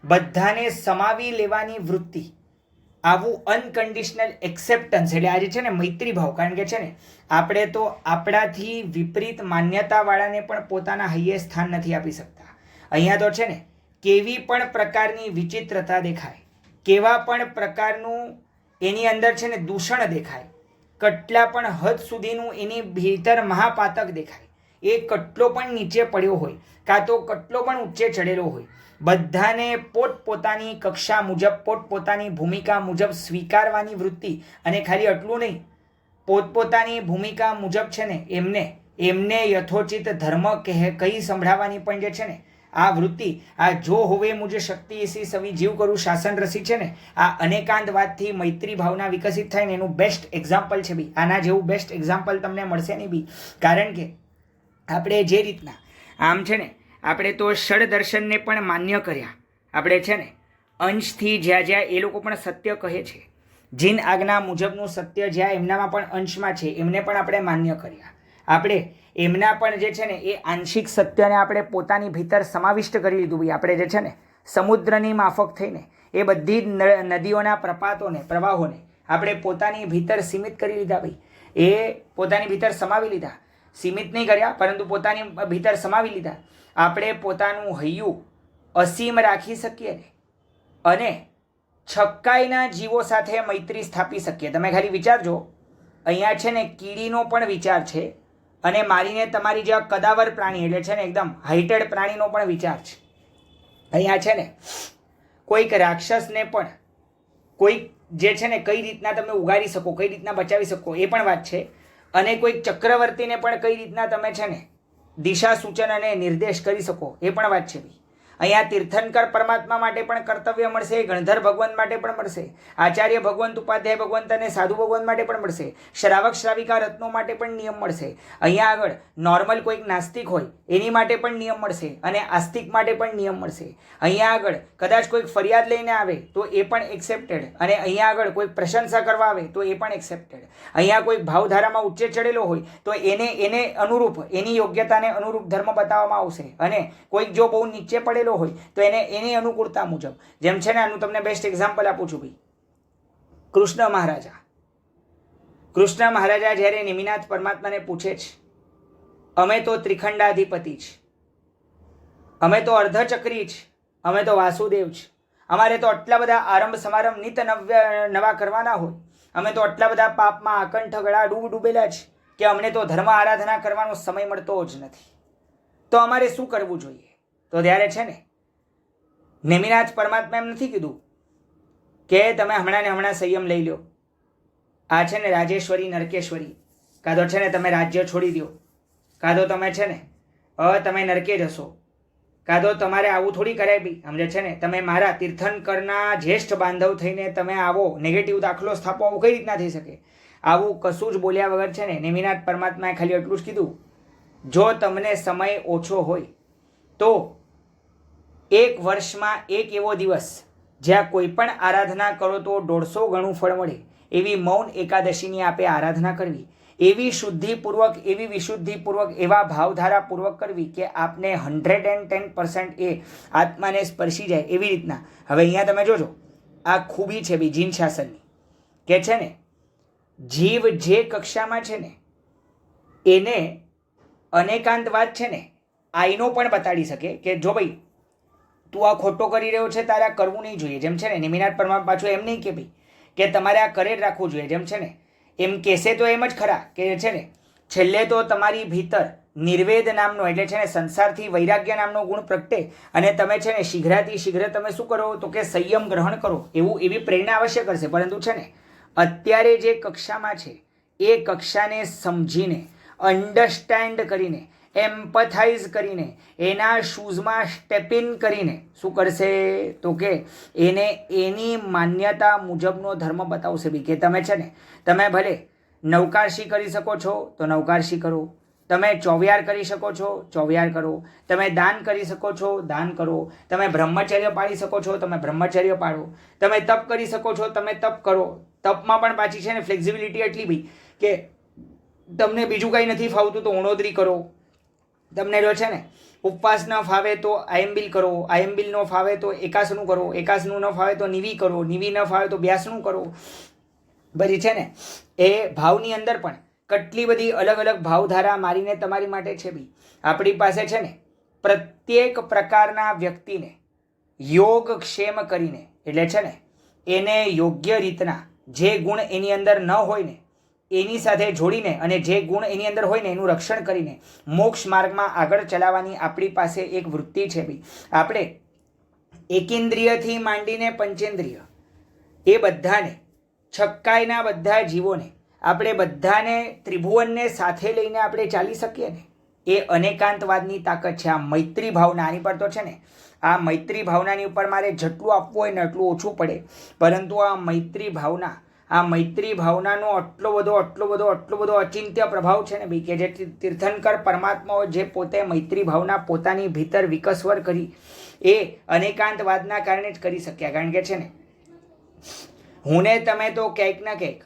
Speaker 1: બધાને સમાવી લેવાની વૃત્તિ, આવું અનકન્ડિશનલ એક્સેપ્ટન્સ, એટલે આજે છે ને મૈત્રી ભાવ. કારણ કે છે ને આપણે તો આપણાથી વિપરીત માન્યતાવાળાને પણ પોતાના હૈયે સ્થાન નથી આપી શકતા. અહીંયા તો છે ને કેવી પણ પ્રકારની વિચિત્રતા દેખાય, કેવા પણ પ્રકારનું એની અંદર છે ને દૂષણ દેખાય, કેટલા પણ હદ સુધીનું એની ભીતર મહાપાતક દેખાય, એ કેટલો પણ નીચે પડ્યો હોય કાં તો કેટલો પણ ઊંચે ચડેલો હોય, બધાને પોતપોતાની કક્ષા મુજબ, પોતપોતાની ભૂમિકા મુજબ સ્વીકારવાની વૃત્તિ. અને ખાલી એટલું નહીં, પોતપોતાની ભૂમિકા મુજબ છે ને એમને યથોચિત ધર્મ કહી સંભળાવવાની પણ જે છે ને આ વૃત્તિ, આ જો હોવે મુજે શક્તિ એસી સવી જીવ કરું શાસન રસી છે ને, આ અનેકાંતવાદથી મૈત્રી ભાવના વિકસિત થાય ને એનું બેસ્ટ એક્ઝામ્પલ છે બી. આના જેવું બેસ્ટ એક્ઝામ્પલ તમને મળશે નહીં બી. કારણ કે આપણે જે રીતના આમ છે ને આપણે તો ષડદર્શનને પણ માન્ય કર્યા, આપણે છે ને અંશથી જ્યાં એ લોકો પણ સત્ય કહે છે, જીન આજ્ઞા મુજબનું સત્ય જ્યાં એમનામાં પણ અંશમાં છે એમને પણ આપણે માન્ય કર્યા. આપણે એમના પણ જે છે ને એ આંશિક સત્યને આપણે પોતાની ભીતર સમાવિષ્ટ કરી લીધું ભાઈ. આપણે જે છે ને સમુદ્રની માફક થઈને એ બધી નદીઓના પ્રપાતોને, પ્રવાહોને આપણે પોતાની ભીતર સીમિત કરી લીધા ભાઈ. એ પોતાની ભીતર સમાવી લીધા, સીમિત નહીં કર્યા પરંતુ પોતાની ભીતર સમાવી લીધા. આપણે પોતાનું હૈયું અસીમ રાખી શકીએ ને અને છક્કાઈના જીવો સાથે મૈત્રી સ્થાપી શકીએ. તમે ખાલી વિચારજો, અહીંયા છે ને કીડીનો પણ વિચાર છે અને મારીને તમારી જેવા કદાવર પ્રાણી, એટલે છે ને એકદમ હાઇટેડ પ્રાણીનો પણ વિચાર છે. અહીંયા છે ને કોઈક રાક્ષસને પણ કોઈક જે છે ને કઈ રીતના તમે ઉગાડી શકો, કઈ રીતના બચાવી શકો એ પણ વાત છે. અને કોઈક ચક્રવર્તીને પણ કઈ રીતના તમે છે ને દિશા સૂચન અને નિર્દેશ કરી શકો એ પણ વાત છે ભાઈ. અહીંયા તીર્થંકર પરમાત્મા માટે પણ કર્તવ્ય મળશે, ગણધર ભગવંત માટે પણ મળશે, આચાર્ય ભગવંત, ઉપાધ્યાય ભગવંત અને સાધુ ભગવંત માટે પણ મળશે, શ્રાવક શ્રાવિકા રત્નો માટે પણ નિયમ મળશે. અહીંયા આગળ નોર્મલ કોઈક નાસ્તિક હોય એની માટે પણ નિયમ મળશે અને આસ્તિક માટે પણ નિયમ મળશે. અહીંયા આગળ કદાચ કોઈક ફરિયાદ લઈને આવે તો એ પણ એક્સેપ્ટેડ, અને અહીંયા આગળ કોઈક પ્રશંસા કરવા આવે તો એ પણ એક્સેપ્ટેડ. અહીંયા કોઈક ભાવધારામાં ઊંચે ચડેલો હોય તો એને અનુરૂપ, એની યોગ્યતાને અનુરૂપ ધર્મ બતાવવામાં આવશે, અને કોઈક જો બહુ નીચે પડેલો હોય તો એની અનુકૂળતા મુજબ. જેમ છે ને આનું તમને બેસ્ટ એક્ઝામ્પલ આપું છું ભાઈ. કૃષ્ણ મહારાજા જ્યારે નેમિનાથ પરમાત્માને પૂછે છે, અમે તો ત્રિખંડાધિપતિ છે, અમે તો અર્ધચક્રી છે, અમે તો વાસુદેવ છે, અમારે તો આટલા બધા આરંભ સમારંભ નિત નવા કરવાના હોય, અમે તો આટલા બધા પાપમાં આકંઠ ગળા ડૂબેલા છે કે અમને તો ધર્મ આરાધના કરવાનો સમય મળતો જ નથી. તો અમારે શું કરવું જોઈએ? તો ત્યારે છે ને નેમિનાથ પરમાત્મા એમ નથી કીધું કે તમે હમણાં ને હમણાં સંયમ લઈ લો, આ છે ને રાજેશ્વરી નરકેશ્વરી, કાં તો છે ને તમે રાજ્ય છોડી દો, કાં તો તમે છે ને તમે નરકે જશો, કાં તો તમારે આવું થોડી કરાય બી, સમજે છે ને? તમે મારા તીર્થંકરના જ્યેષ્ઠ બાંધવ થઈને તમે આવો નેગેટિવ દાખલો સ્થાપો, આવું કઈ રીતના થઈ શકે? આવું કશું જ બોલ્યા વગર છે ને નેમિનાથ પરમાત્માએ ખાલી એટલું જ કીધું, જો તમને સમય ઓછો હોય તો એક વર્ષમાં એક એવો દિવસ જ્યાં કોઈ પણ આરાધના કરો તો 150 ગણું ફળ મળે એવી મૌન એકાદશીની આપે આરાધના કરવી, એવી શુદ્ધિપૂર્વક, એવી વિશુદ્ધિપૂર્વક, એવા ભાવધારાપૂર્વક કરવી કે આપને 110% એ આત્માને સ્પર્શી જાય એવી રીતના. હવે અહીંયા તમે જોજો, આ ખૂબી છે બી જીન શાસનની, કે છે ને જીવ જે કક્ષામાં છે ને એને અનેકાંતવાદ છે ને આઈનો પણ બતાડી શકે કે જો ભાઈ તું આ ખોટો કરી રહ્યો છે, તારે આ કરવું નહીં જોઈએ. જેમ છે ને નેમિનાથ પરમાત્મા પાછું એમ નહીં કે ભાઈ કે તમારે આ કરે જ રાખવું જોઈએ. જેમ છે ને એમ કહેશે તો એમ જ ખરા કે છે ને છેલ્લે તો તમારી ભીતર નિર્વેદ નામનો, એટલે છે ને સંસારથી વૈરાગ્ય નામનો ગુણ પ્રગટે અને તમે છે ને શીઘ્રાથી શીઘ્ર તમે શું કરો તો કે સંયમ ગ્રહણ કરો, એવી પ્રેરણા અવશ્ય કરશે. પરંતુ છે ને અત્યારે જે કક્ષામાં છે એ કક્ષાને સમજીને, અન્ડરસ્ટેન્ડ કરીને, એમ્પથાઇઝ કરીને, એના શૂઝમાં સ્ટેપ ઇન કરીને શું કરશે તો કે એને એની માન્યતા મુજબનો ધર્મ બતાવશે બી, કે તમે છે ને તમે ભલે નવકારશી કરી શકો છો તો નવકારશી કરો, તમે ચોવિયાર કરી શકો છો ચોવિયાર કરો, તમે દાન કરી શકો છો દાન કરો, તમે બ્રહ્મચર્ય પાળી શકો છો તમે બ્રહ્મચર્ય પાળો, તમે તપ કરી શકો છો તમે તપ કરો. તપમાં પણ પાછી છે ને ફ્લેક્સિબિલિટી એટલી બી કે તમને બીજું કંઈ નથી ફાવતું તો ઉણોદરી કરો, તમને જો છે ને ઉપવાસ ન ફાવે તો આયંબિલ કરો, આયંબિલ ન ફાવે તો એકાસનું કરો, એકાસનું ન ફાવે તો નિવી કરો, નિવી ન ફાવે તો બ્યાસનું કરો. બધી છે ને એ ભાવની અંદર પણ કેટલી બધી અલગ અલગ ભાવધારા મારીને તમારી માટે છે બી. આપણી પાસે છે ને પ્રત્યેક પ્રકારના વ્યક્તિને યોગક્ષેમ કરીને, એટલે છે ને એને યોગ્ય રીતના જે ગુણ એની અંદર ન હોય ને એની સાથે જોડીને અને જે ગુણ એની અંદર હોય ને એનું રક્ષણ કરીને મોક્ષ માર્ગમાં આગળ ચલાવવાની આપણી પાસે એક વૃત્તિ છે બી. આપણે એકેન્દ્રિયથી માંડીને પંચેન્દ્રિય એ બધાને, છક્કાઈના બધા જીવોને, આપણે બધાને ત્રિભુવનને સાથે લઈને આપણે ચાલી શકીએ ને, એ અનેકાંતવાદની તાકાત છે. આ મૈત્રી ભાવના, આની પર તો છે ને આ મૈત્રી ભાવનાની ઉપર મારે જેટલું આપવું હોય ને એટલું ઓછું પડે. પરંતુ આ મૈત્રી ભાવના, આ મૈત્રી ભાવનાનો આટલો બધો અચિંત્ય પ્રભાવ છે ને ભાઈ, કે જે તીર્થંકર પરમાત્માઓ જે પોતે મૈત્રી ભાવના પોતાની ભીતર વિકસવર કરી એ અનેકાંતવાદના કારણે જ કરી શક્યા. કારણ કે છે ને હું ને તમે તો ક્યાંક ના ક્યાંક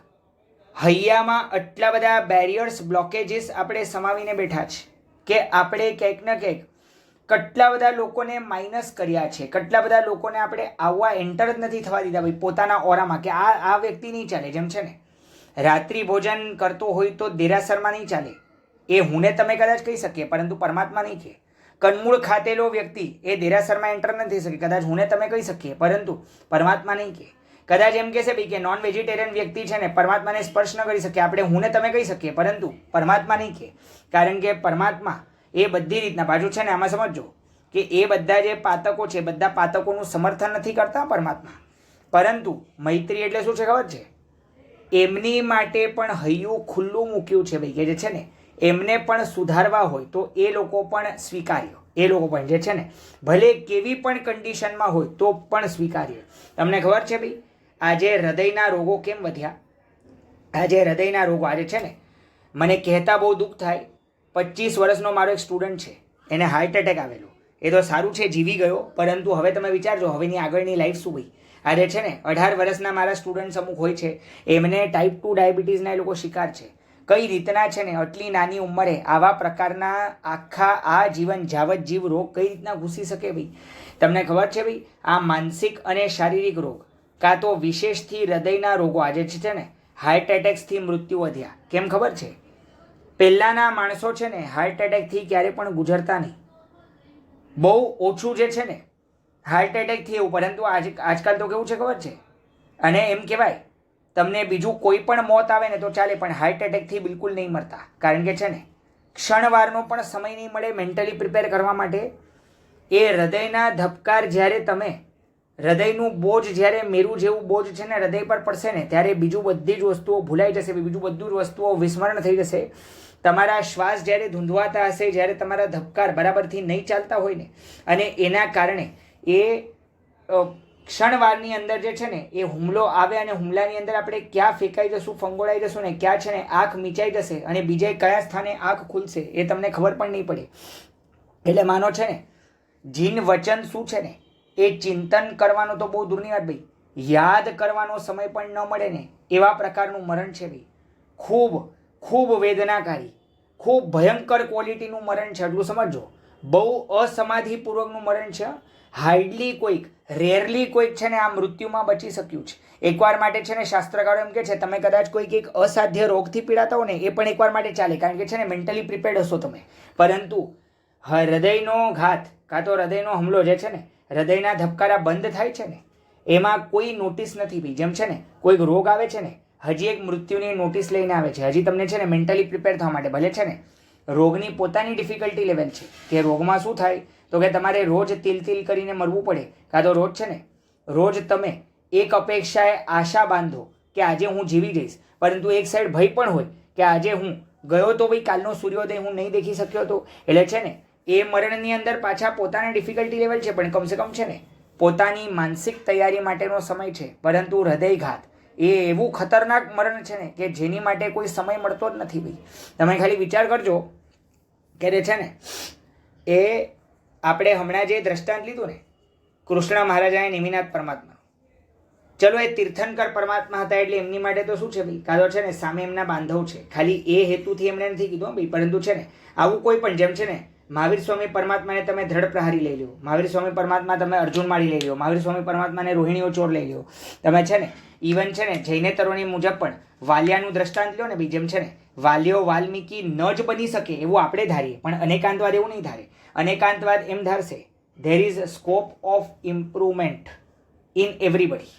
Speaker 1: હૈયામાં આટલા બધા બેરિયર્સ, બ્લોકેજીસ આપણે સમાવીને બેઠા છે કે આપણે ક્યાંક ના ક્યાંક કેટલા બધા લોકોને માઇનસ કર્યા છે, કેટલા બધા લોકોને આપણે આવવા એન્ટર જ નથી થવા દીધા ભાઈ પોતાના ઓરામાં, કે આ વ્યક્તિ નહીં ચાલે. જેમ છે ને રાત્રિ ભોજન કરતો હોય તો દેરાસરમાં નહીં ચાલે, એ હું ને તમે કદાચ કહી શકીએ પરંતુ પરમાત્મા નહીં કહે. કનમૂળ ખાતેલો વ્યક્તિ એ દેરાસરમાં એન્ટર નથી થઈ શકે, કદાચ હું ને તમે કહી શકીએ પરંતુ પરમાત્મા નહીં કહે. કદાચ એમ કહેશે ભાઈ કે નોન વેજીટેરિયન વ્યક્તિ છે ને પરમાત્માને સ્પર્શ ન કરી શકે, આપણે હું ને તમે કહી શકીએ પરંતુ પરમાત્મા નહીં કહે. કારણ કે પરમાત્મા એ બધી રીતના, પાછું છે ને આમાં સમજો કે એ બધા જે પાતકો છે બધા પાતકોનું સમર્થન નથી કરતા પરમાત્મા, પરંતુ મૈત્રી એટલે શું છે ખબર છે? એમની માટે પણ હૈયું ખુલ્લું મૂક્યું છે ભાઈ, કે જે છે ને એમને પણ સુધારવા હોય તો એ લોકો પણ સ્વીકાર્ય, એ લોકો પણ જે છે ને ભલે કેવી પણ કન્ડિશનમાં હોય તો પણ સ્વીકાર્ય. તમને ખબર છે ભાઈ આજે હૃદયના રોગો કેમ વધ્યા? આજે હૃદયના રોગો, આજે છે ને મને કહેતા બહુ દુઃખ થાય, 25 વર્ષનો મારો એક સ્ટુડન્ટ છે, એને હાર્ટ એટેક આવેલો. એ તો સારું છે જીવી ગયો, પરંતુ હવે તમે વિચારજો હવેની આગળની લાઈફ શું ભાઈ. આજે છે ને 18 વર્ષના મારા સ્ટુડન્ટ્સ અમુક હોય છે, એમને ટાઈપ 2 ડાયાબિટીસના એ લોકો શિકાર છે. કઈ રીતના છે ને આટલી નાની ઉંમરે આવા પ્રકારના આખા આ જીવન જાવત જીવ રોગ કઈ રીતના ઘૂસી શકે ભાઈ? તમને ખબર છે ભાઈ આ માનસિક અને શારીરિક રોગ, કાં તો વિશેષથી હૃદયના રોગો આજે છે ને હાર્ટ એટેક્સથી મૃત્યુ વધ્યા. કેમ ખબર છે? પહેલાંના માણસો છે ને હાર્ટ એટેકથી ક્યારે પણ ગુજરતા નહીં, બહુ ઓછું જે છે ને હાર્ટ એટેકથી એવું. પરંતુ આજકાલ તો કેવું છે ખબર છે? અને એમ કહેવાય તમને બીજું કોઈ પણ મોત આવે ને તો ચાલે, પણ હાર્ટ એટેકથી બિલકુલ નહીં મરતા. કારણ કે છે ને ક્ષણવારનો પણ સમય નહીં મળે મેન્ટલી પ્રિપેર કરવા માટે. એ હૃદયના ધબકાર જ્યારે તમે હૃદયનું બોજ જ્યારે મેરુ જેવું બોજ છે ને હૃદય પર પડશે ને ત્યારે બીજું બધી જ વસ્તુઓ ભૂલાઈ જશે, બીજું બધું જ વસ્તુઓ વિસ્મરણ થઈ જશે. તમારા શ્વાસ જ્યારે ધૂંધવાતા હશે, જ્યારે તમારા ધબકાર બરાબરથી નહીં ચાલતા હોય ને, અને એના કારણે એ ક્ષણવારની અંદર જે છે ને એ હુમલો આવે અને હુમલાની અંદર આપણે ક્યાં ફેંકાઈ જશું, ફંગોળાઈ જશું ને ક્યાં છે ને આંખ મીચાઈ જશે અને બીજે કયા સ્થાને આંખ ખુલશે એ તમને ખબર પણ નહીં પડે. એટલે માનો છે ને જીન વચન શું છે ને એ ચિંતન કરવાનો તો બહુ દૂરની વાત ભાઈ, યાદ કરવાનો સમય પણ ન મળે ને એવા પ્રકારનું મરણ છે ભાઈ. ખૂબ ખૂબ વેદનાકારી, ખૂબ ભયંકર ક્વોલિટીનું મરણ છે. એટલું સમજો. બહુ અસમાધિપૂર્વકનું મરણ છે. હાર્ડલી કોઈક, રેરલી કોઈક છે ને આ મૃત્યુમાં બચી શક્યું છે. એકવાર માટે છે ને શાસ્ત્રકારો એમ કહે છે તમે કદાચ કોઈક એક અસાધ્ય રોગથી પીડાતા હો ને એ પણ એકવાર માટે ચાલે, કારણ કે છે ને મેન્ટલી પ્રિપેર્ડ હશો તમે. પરંતુ હૃદયનો ઘાત કાં તો હૃદયનો હુમલો જે છે ને, હૃદયના ધબકારા બંધ થાય છે ને એમાં કોઈ નોટિસ નથી ભાઈ. જેમ છે ને કોઈક રોગ આવે છે ને, હજી એક મૃત્યુની નોટિસ લઈને આવે છે, હજી તમને છે ને મેન્ટલી પ્રિપેર થવા માટે. ભલે છે ને રોગની પોતાની ડિફિકલ્ટી લેવલ છે કે રોગમાં શું થાય તો કે તમારે રોજ તિલ કરીને મરવું પડે, કાં તો રોજ છે ને રોજ તમે એક અપેક્ષાએ આશા બાંધો કે આજે હું જીવી જઈશ, પરંતુ એક સાઈડ ભય પણ હોય કે આજે હું ગયો તો ભાઈ કાલનો સૂર્યોદય હું નહીં દેખી શક્યો હતો. એટલે છે ને એ મરણની અંદર પાછા પોતાની ડિફિકલ્ટી લેવલ છે, પણ કમસે કમ છે ને પોતાની માનસિક તૈયારી માટેનો સમય છે. પરંતુ હૃદયઘાત એ એવું ખતરનાક મરણ છે ને કે જેની માટે કોઈ સમય મળતો જ નથી ભાઈ. તમે ખાલી વિચાર કરજો કે છે ને એ આપણે હમણાં જે દ્રષ્ટાંત લીધું ને કૃષ્ણ મહારાજાએ નિમિનાથ પરમાત્મા, ચલો એ તીર્થંકર પરમાત્મા હતા એટલે એમની માટે તો શું છે ભાઈ, કાં તો છે ને સામે એમના બાંધવ છે, ખાલી એ હેતુથી એમણે નથી કીધું ભાઈ. પરંતુ છે ને આવું કોઈ પણ, જેમ છે ને મહાવીર સ્વામી પરમાત્માને તમે ધડ પ્રહારી લઈ લો, મહાવીર સ્વામી પરમાત્મા તમે અર્જુન માળી લઈ લો, મહાવીર સ્વામી પરમાત્માને રોહિણીઓ ચોર લઈ લો, તમે છે ને ઇવન છે ને જૈનેતરોની મુજબ પણ વાલિયાનું દ્રષ્ટાંત લો ને ભાઈ. જેમ છે ને વાલિયો વાલ્મીકી ન જ બની શકે એવું આપણે ધારીએ, પણ અનેકાંતવાદ એવું નહીં ધારે. અનેકાંતવાદ એમ ધારશે there is scope of improvement in everybody.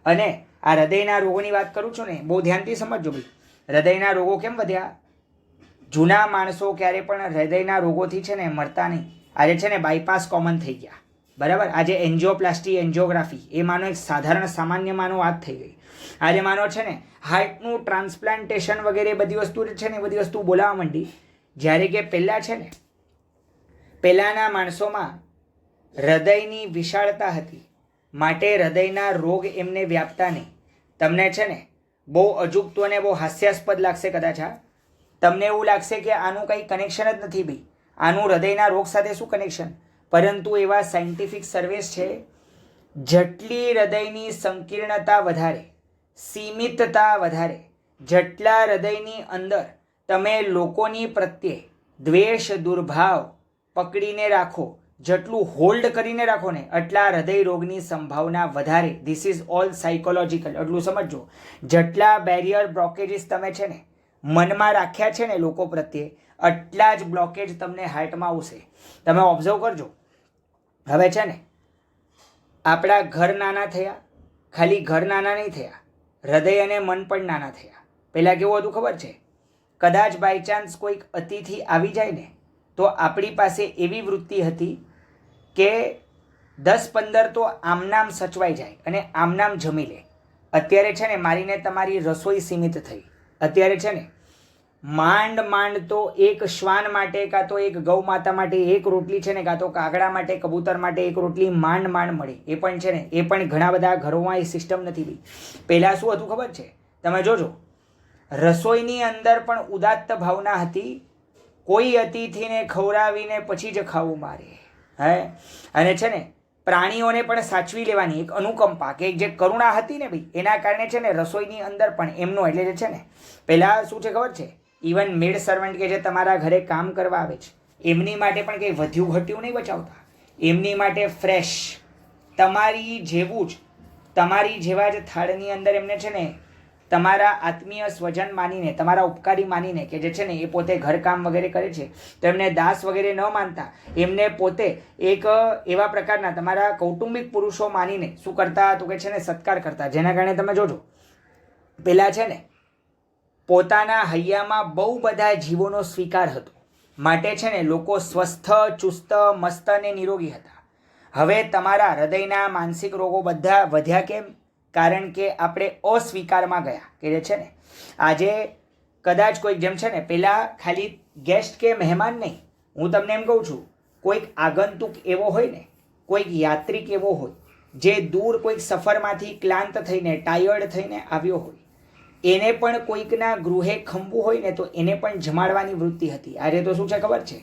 Speaker 1: અને આ હૃદયના રોગોની વાત કરું છું ને બહુ ધ્યાનથી સમજજો ભાઈ. હૃદયના રોગો કેમ વધ્યા? જૂના માણસો ક્યારે પણ હૃદયના રોગોથી છે ને મરતા નહીં. આજે છે ને બાયપાસ કોમન થઈ ગયા, બરાબર. આજે એન્જિયોપ્લાસ્ટી, એન્જિયોગ્રાફી એ માનો એક સાધારણ સામાન્ય માનો વાત થઈ ગઈ. આજે માનો છે ને હાર્ટનું ટ્રાન્સપ્લાન્ટેશન વગેરે બધી વસ્તુ છે ને એ બધી વસ્તુ બોલાવવા માંડી. જ્યારે કે પહેલાં છે ને પહેલાંના માણસોમાં હૃદયની વિશાળતા હતી માટે હૃદયના રોગ એમને વ્યાપતા નહીં. તમને છે ને બહુ અજુગતું અને બહુ હાસ્યાસ્પદ લાગશે કદાચ આ, તમને એવું લાગશે કે આનું કંઈ કનેક્શન જ નથી ભાઈ, આનું હૃદયના રોગ સાથે શું કનેક્શન? પરંતુ એવા સાયન્ટિફિક સર્વેસ છે, જેટલી હૃદયની સંકીર્ણતા વધારે, સીમિતતા વધારે, જેટલા હૃદયની અંદર તમે લોકોની પ્રત્યે દ્વેષ દુર્ભાવ પકડીને રાખો, જેટલું હોલ્ડ કરીને રાખો ને એટલા હૃદય રોગની સંભાવના વધારે. This is all psychological. એટલું સમજો. જેટલા બેરિયર બ્લોકેજીસ તમે છે ને મનમાં રાખ્યા છે ને લોકો પ્રત્યે, એટલા જ બ્લોકેજ તમને હાર્ટમાં આવશે. તમે ઓબ્ઝર્વ કરજો. હવે છે ને આપણા ઘર નાના થયા, ખાલી ઘર નાના નહીં થયા, હૃદય અને મન પણ નાના થયા. પહેલાં કેવું હતું ખબર છે? કદાચ બાય ચાન્સ કોઈક અતિથિ આવી જાય ને તો આપણી પાસે એવી વૃત્તિ હતી કે 10-15 તો આમનામ સચવાઈ જાય અને આમનામ જમી લે. અત્યારે છે ને મારીને તમારી રસોઈ સીમિત થઈ. અત્યારે છે ને માંડ તો એક શ્વાન માટે કાં તો એક ગૌ માતા માટે એક રોટલી છે ને, કાં તો કાગડા માટે, કબૂતર માટે એક રોટલી માંડ મળે. એ પણ છે ને એ પણ ઘણા બધા ઘરોમાં એ સિસ્ટમ નથી ભાઈ. પહેલાં શું હતું ખબર છે? તમે જોજો, રસોઈની અંદર પણ ઉદાત્ત ભાવના હતી. કોઈ અતિથિને ખવડાવીને પછી જ ખાવું મારે. અને છે ને પ્રાણીઓને પણ સાચવી લેવાની એક અનુકંપા કે એક જે કરુણા હતી ને ભાઈ, એના કારણે છે ને રસોઈની અંદર પણ એમનો, એટલે જે છે ને પહેલાં શું છે ખબર છે? ઇવન મેડ સર્વન્ટ કે જે તમારા ઘરે કામ કરવા આવે છે એમની માટે પણ કંઈ વધ્યું ઘટ્યું નહીં બચાવતા. એમની માટે ફ્રેશ તમારી જેવું જ, તમારી જેવા જ થાળની અંદર એમને છે ને તમારા આત્મીય સ્વજન માનીને, તમારા ઉપકારી માનીને, કે જે છે ને એ પોતે ઘરકામ વગેરે કરે છે તો એમને દાસ વગેરે ન માનતા, એમને પોતે એક એવા પ્રકારના તમારા કૌટુંબિક પુરુષો માનીને શું કરતા તો કે છે ને સત્કાર કરતા. જેના કારણે તમે જોજો પહેલાં છે ને પોતાના હૈયામાં બહુ બધા જીવોનો સ્વીકાર હતો. માટે છે ને લોકો સ્વસ્થ, ચુસ્ત, મસ્ત અને નિરોગી હતા. હવે તમારા હૃદયના માનસિક રોગો બધા વધ્યા કેમ? કારણ કે આપણે અસ્વીકારમાં ગયા. કે જે છે ને આજે કદાચ કોઈક જેમ છે ને પહેલાં ખાલી ગેસ્ટ કે મહેમાન નહીં, હું તમને એમ કહું છું, કોઈક આગંતુક એવો હોય ને, કોઈક યાત્રિક એવો હોય જે દૂર કોઈક સફરમાંથી ક્લાંત થઈને, ટાયર્ડ થઈને આવ્યો હોય, એને પણ કોઈકના ગૃહે ખંભવું હોય ને તો એને પણ જમાડવાની વૃત્તિ હતી. આજે તો શું છે ખબર છે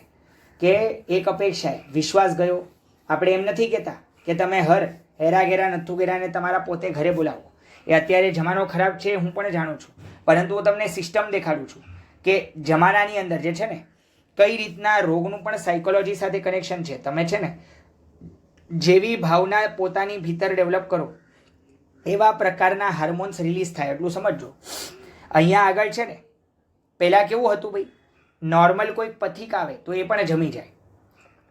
Speaker 1: કે એક અપેક્ષાએ વિશ્વાસ ગયો. આપણે એમ નથી કહેતા કે તમે હેરા ઘેરા નથુ ઘેરાને તમારા પોતે ઘરે બોલાવો. એ અત્યારે જમાનો ખરાબ છે, હું પણ જાણું છું, પરંતુ હું તમને સિસ્ટમ દેખાડું છું કે જમાનાની અંદર જે છે ને કઈ રીતના રોગનું પણ સાયકોલોજી સાથે કનેક્શન છે. તમે છે ને જેવી ભાવના પોતાની ભીતર ડેવલપ કરો એવા પ્રકારના હાર્મોન્સ રિલીઝ થાય, એટલું સમજજો. અહીંયા આગળ છે ને પહેલાં કેવું હતું ભાઈ, નોર્મલ કોઈક પથિક આવે તો એ પણ જમી જાય,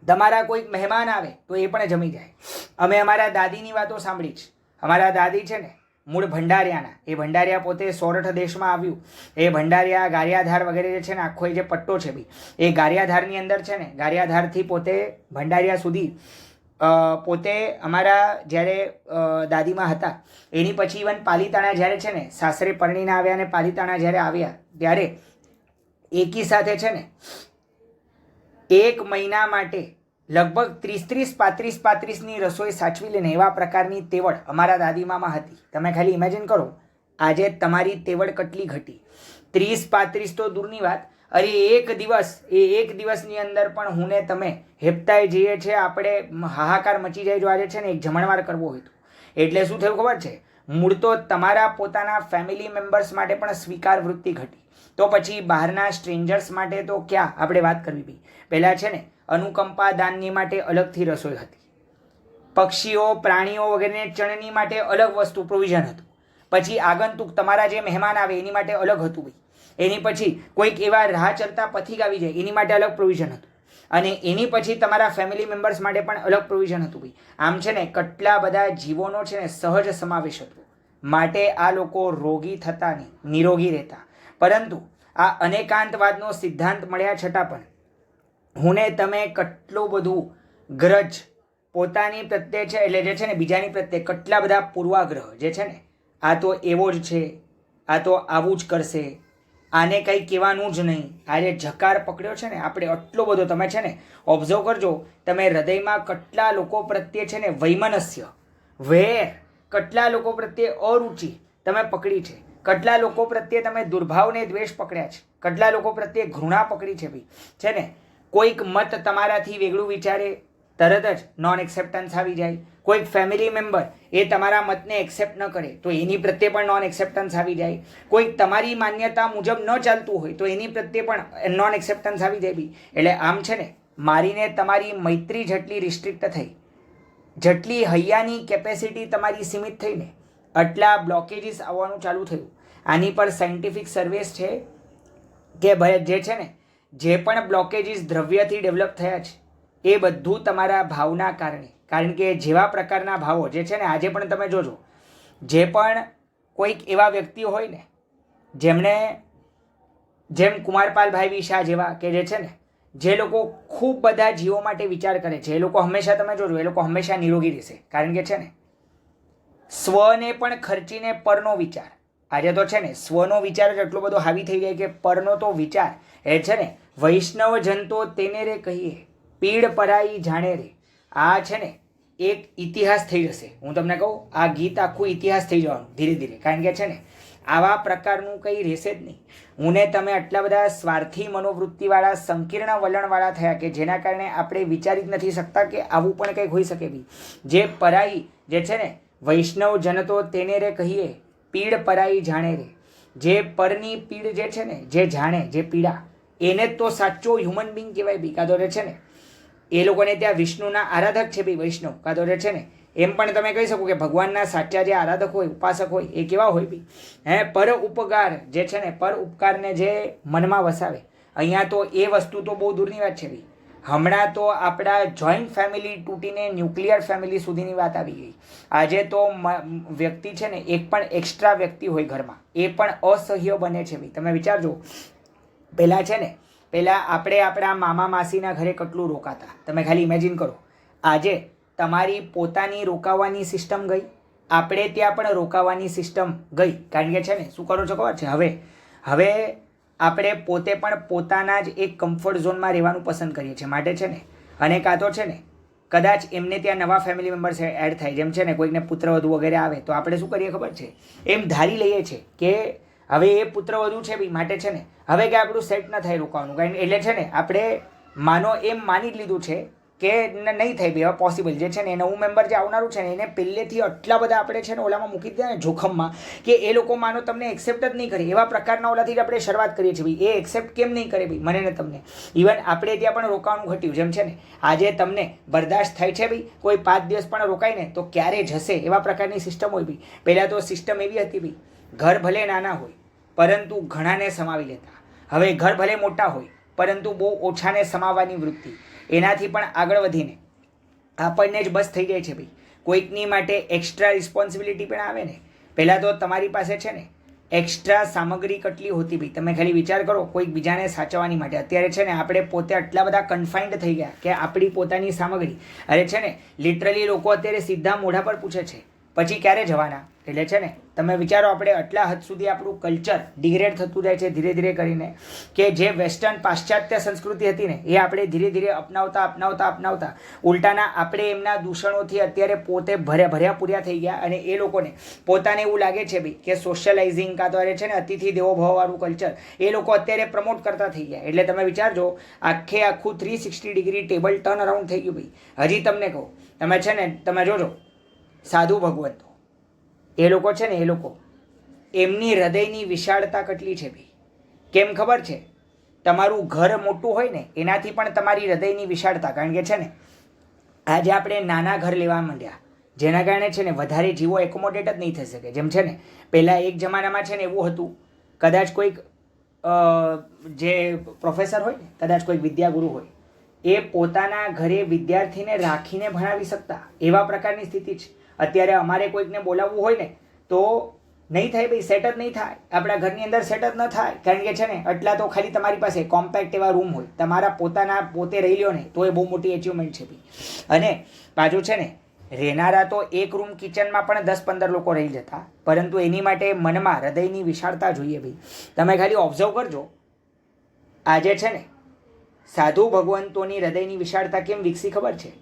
Speaker 1: તમારા કોઈક મહેમાન આવે તો એ પણ જમી જાય. અમે અમારા દાદીની વાતો સાંભળી છે. અમારા દાદી છે ને મૂળ ભંડારિયાના, એ ભંડારિયા પોતે સોરઠ દેશમાં આવ્યું, એ ભંડારિયા ગારિયાધાર વગેરે જે છે ને આખો એ જે પટ્ટો છે બી, એ ગારિયાધારની અંદર છે ને ગારિયાધારથી પોતે ભંડારિયા સુધી પોતે અમારા જ્યારે દાદીમાં હતા એની પછી ઇવન પાલીતાણા જ્યારે છે ને સાસરે પરણીને આવ્યા અને પાલીતાણા જ્યારે આવ્યા ત્યારે એકી સાથે છે ને 1 મહિના માટે લગભગ 35-35ની રસોઈ સાચવી લઈને એવા પ્રકારની તેવડ અમારા દાદીમામાં હતી. તમે ખાલી ઇમેજિન કરો આજે તમારી તેવડ કેટલી ઘટી. 30-35 તો દૂરની વાત, અરે એક દિવસની અંદર પણ હું ને તમે હેપતાઈ જઈએ છીએ, આપણે હાહાકાર મચી જાય જો આજે છે ને એક જમણવાર કરવો હોય તો. એટલે શું થયું ખબર છે, મૂળ તો તમારા પોતાના ફેમિલી મેમ્બર્સ માટે પણ સ્વીકાર વૃત્તિ ઘટી, તો પછી બહારના સ્ટ્રેન્જર્સ માટે તો ક્યાં આપણે વાત કરવી બી. પહેલાં છે ને અનુકંપા દાનની માટે અલગથી રસોઈ હતી, પક્ષીઓ પ્રાણીઓ વગેરે ચણની માટે અલગ વસ્તુ પ્રોવિઝન હતું, પછી આગંતુક તમારા જે મહેમાન આવે એની માટે અલગ હતું ભાઈ, એની પછી કોઈક એવા રાહ ચલતા પથિક આવી જાય એની માટે અલગ પ્રોવિઝન હતું, અને એની પછી તમારા ફેમિલી મેમ્બર્સ માટે પણ અલગ પ્રોવિઝન હતું ભાઈ. આમ છે ને કેટલા બધા જીવોનો છે ને સહજ સમાવેશ હતો, માટે આ લોકો રોગી થતા નહીં, નિરોગી રહેતા. પરંતુ આ અનેકાંતવાદનો સિદ્ધાંત મળ્યા છતાં પણ હું ને તમે કેટલું બધું ગ્રજ પોતાની પ્રત્યે છે, એટલે જે છે ને બીજાની પ્રત્યે કેટલા બધા પૂર્વાગ્રહ જે છે ને, આ તો એવો જ છે, આ તો આવું જ કરશે, આને કંઈ કહેવાનું જ નહીં, આજે જકાર પકડ્યો છે ને આપણે એટલો બધો. તમે છે ને ઓબ્ઝર્વ કરજો, તમે હૃદયમાં કેટલા લોકો પ્રત્યે છે ને વૈમનસ્ય, વેર, કેટલા લોકો પ્રત્યે અરુચિ તમે પકડી છે, કેટલા લોકો પ્રત્યે તમે દુર્ભાવને દ્વેષ પકડ્યા છે, કેટલા લોકો પ્રત્યે ઘૃણા પકડી છે ભાઈ. છે ને કોઈક મત તમારાથી વેગળું વિચારે તરત જ નોન એક્સેપ્ટન્સ આવી જાય, કોઈક ફેમિલી મેમ્બર એ તમારા મતને એક્સેપ્ટ ન કરે તો એની પ્રત્યે પણ નોન એક્સેપ્ટન્સ આવી જાય, કોઈક તમારી માન્યતા મુજબ ન ચાલતું હોય તો એની પ્રત્યે પણ નોન એક્સેપ્ટન્સ આવી જાય બી. એટલે આમ છે ને મારીને તમારી મૈત્રી જેટલી રિસ્ટ્રિક્ટ થઈ, જેટલી હૈયાની કેપેસિટી તમારી સીમિત થઈને આટલા બ્લોકેજીસ આવવાનું ચાલુ થયું. આની પર સાયન્ટિફિક સર્વેસ છે કે ભાઈ જે છે ને જે પણ બ્લોકેજીસ દ્રવ્યથી ડેવલપ થયા છે એ બધું તમારા ભાવના કારણે, કારણ કે જેવા પ્રકારના ભાવો જે છે ને આજે પણ તમે જોજો, જે પણ કોઈક એવા વ્યક્તિઓ હોય ને જેમણે જેમ કુમારપાલભાઈ શાહ જેવા કે જે છે ને જે લોકો ખૂબ બધા જીવો માટે વિચાર કરે છે, એ લોકો હંમેશા તમે જોજો એ લોકો હંમેશા નિરોગી રહેશે. કારણ કે છે ને સ્વને પણ ખર્ચીને પરનો વિચાર, આજે તો છે ને સ્વનો વિચાર જ એટલો બધો હાવી થઈ જાય કે પરનો તો વિચાર એ છે ને વૈષ્ણવ જનતો તેને રે કહીએ, પીડ પરાઈ જાણે રે. આ છે ને એક ઇતિહાસ થઈ જશે. હું તમને કહું આ ગીત આખું ઇતિહાસ થઈ જવાનું ધીરે ધીરે, કારણ કે છે ને આવા પ્રકારનું કંઈ રહેશે જ નહીં. હું ને તમે આટલા બધા સ્વાર્થી મનોવૃત્તિવાળા સંકીર્ણ વલણવાળા થયા કે જેના કારણે આપણે વિચારી જ નથી શકતા કે આવું પણ કંઈક હોઈ શકે બી. જે પરાઈ જે છે ને વૈષ્ણવ જનતો તેને રે કહીએ, પીડ પરાઈ જાણે રે. જે પરની પીડ જે છે ને જે જાણે, જે પીડા, એને તો સાચો હ્યુમન બિંગ કહેવાય બી. કાં તો છે ને એ લોકોને ત્યાં વિષ્ણુના આરાધક છે બી વૈષ્ણવ, કાં તો છે ને એમ પણ તમે કહી શકો કે ભગવાનના સાચા જે આરાધક હોય, ઉપાસક હોય એ કેવા હોય બી. પર ઉપકાર જે છે ને પર ઉપકારને જે મનમાં વસાવે, અહીંયા તો એ વસ્તુ તો બહુ દૂરની વાત છે બી. હમણાં તો આપણા જોઈન્ટ ફેમિલી તૂટીને ન્યુક્લિયર ફેમિલી સુધીની વાત આવી ગઈ. આજે તો વ્યક્તિ છે ને એક પણ એક્સ્ટ્રા વ્યક્તિ હોય ઘરમાં એ પણ અસહ્ય બને છે બી. તમે વિચારજો, પહેલાં છે ને પહેલાં આપણે આપણા મામા માસીના ઘરે કેટલું રોકાતા, તમે ખાલી ઇમેજિન કરો. આજે તમારી પોતાની રોકાવાની સિસ્ટમ ગઈ, આપણે ત્યાં પણ રોકાવાની સિસ્ટમ ગઈ. કારણ કે છે ને શું કરો છો ખબર છે, હવે આપણે પોતે પણ પોતાના જ એક કમ્ફર્ટ ઝોનમાં રહેવાનું પસંદ કરીએ છીએ. માટે છે ને, અને કાં તો છે ને કદાચ એમને ત્યાં નવા ફેમિલી મેમ્બર્સ એડ થાય, જેમ છે ને કોઈકને પુત્રવધુ વગેરે આવે તો આપણે શું કરીએ ખબર છે, એમ ધારી લઈએ છીએ કે હવે એ પુત્રવધુ છે ભાઈ, માટે છે ને હવે કે આપણું સેટ ન થાય રોકાવાનું. કારણ એટલે છે ને આપણે માનો એમ માની જ લીધું છે કે નહીં થાય ભાઈ, હવે પોસિબલ જે છે ને એ નવું મેમ્બર જે આવનારું છે ને એને પહેલેથી આટલા બધા આપણે છે ને ઓલામાં મૂકી દીધા ને જોખમમાં, કે એ લોકો માનો તમને એક્સેપ્ટ જ નહીં કરે. એવા પ્રકારના ઓલાથી જ આપણે શરૂઆત કરીએ છીએ ભાઈ, એ એક્સેપ્ટ કેમ નહીં કરે ભાઈ મને ને તમને. ઇવન આપણે ત્યાં પણ રોકાવાનું ઘટ્યું. જેમ છે ને આજે તમને બરદાસ્ત થાય છે ભાઈ, કોઈ 5 દિવસ પણ રોકાય ને તો ક્યારે જશે એવા પ્રકારની સિસ્ટમ હોય ભાઈ. પહેલાં તો સિસ્ટમ એવી હતી ભાઈ, ઘર ભલે નાના હોય પરંતુ ઘણાને સમાવી લેતા. હવે ઘર ભલે મોટા હોય પરંતુ બહુ ઓછાને સમાવવાની વૃત્તિ. એનાથી પણ આગળ વધીને આપણને જ બસ થઈ જાય છે ભાઈ, કોઈકની માટે એક્સ્ટ્રા રિસ્પોન્સિબિલિટી પણ આવે ને. પહેલાં તો તમારી પાસે છે ને એક્સ્ટ્રા સામગ્રી કેટલી હોતી ભાઈ, તમે ખાલી વિચાર કરો કોઈક બીજાને સાચવવાની માટે. અત્યારે છે ને આપણે પોતે આટલા બધા કન્ફાઇન્ડ થઈ ગયા કે આપણી પોતાની સામગ્રી, અરે છે ને લિટરલી લોકો અત્યારે સીધા મોઢા પર પૂછે છે પછી ક્યારે જવાના. એટલે છે ને તમે વિચારો, આપણે આટલા હદ સુધી આપણું કલ્ચર ડિગ્રેડ થતું જાય છે ધીરે ધીરે કરીને, કે જે વેસ્ટર્ન પાશ્ચાત્ય સંસ્કૃતિ હતી ને એ આપણે ધીરે ધીરે અપનાવતા ઉલટાના આપણે એમના દૂષણોથી અત્યારે પોતે ભર્યા પૂર્યા થઈ ગયા. અને એ લોકોને પોતાને એવું લાગે છે ભાઈ કે સોશિયલાઇઝિંગ કાં તો છે ને અતિથિ દેવો ભવવાળું કલ્ચર એ લોકો અત્યારે પ્રમોટ કરતા થઈ ગયા. એટલે તમે વિચારજો આખું 360 ડિગ્રી ટેબલ ટર્ન અરાઉન્ડ થઈ ગયું ભાઈ. હજી તમને કહું, તમે છે ને તમે જોજો સાધુ ભગવંતો એ લોકો છે ને એ લોકો એમની હૃદયની વિશાળતા કેટલી છે ભાઈ. કેમ ખબર છે, તમારું ઘર મોટું હોય ને એનાથી પણ તમારી હૃદયની વિશાળતા. કારણ કે છે ને આજે આપણે નાના ઘર લેવા માંડ્યા, જેના કારણે છે ને વધારે જીવો એકોમોડેટ જ નહીં થઈ શકે. જેમ છે ને પહેલાં એક જમાનામાં છે ને એવું હતું, કદાચ કોઈક જે પ્રોફેસર હોય ને, કદાચ કોઈક વિદ્યાગુરુ હોય, એ પોતાના ઘરે વિદ્યાર્થીને રાખીને ભણાવી શકતા એવા પ્રકારની સ્થિતિ છે. અત્યારે અમારે કોઈકને બોલાવવું હોય ને તો નહીં થાય ભાઈ, સેટ જ નહીં થાય. આપણા ઘરની અંદર સેટ જ ન થાય. કારણ કે છે ને એટલા તો ખાલી તમારી પાસે કોમ્પેક્ટ એવા રૂમ હોય, તમારા પોતે રહી લ્યો ને તો એ બહુ મોટી અચીવમેન્ટ છે ભાઈ. અને પાછું છે ને રહેનારા તો એક રૂમ કિચનમાં પણ 10-15 લોકો રહી જતા, પરંતુ એની માટે મનમાં હૃદયની વિશાળતા જોઈએ ભાઈ. તમે ખાલી ઓબ્ઝર્વ કરજો, આજે છે ને સાધુ ભગવંતોની હૃદયની વિશાળતા કેમ વિકસી ખબર છે?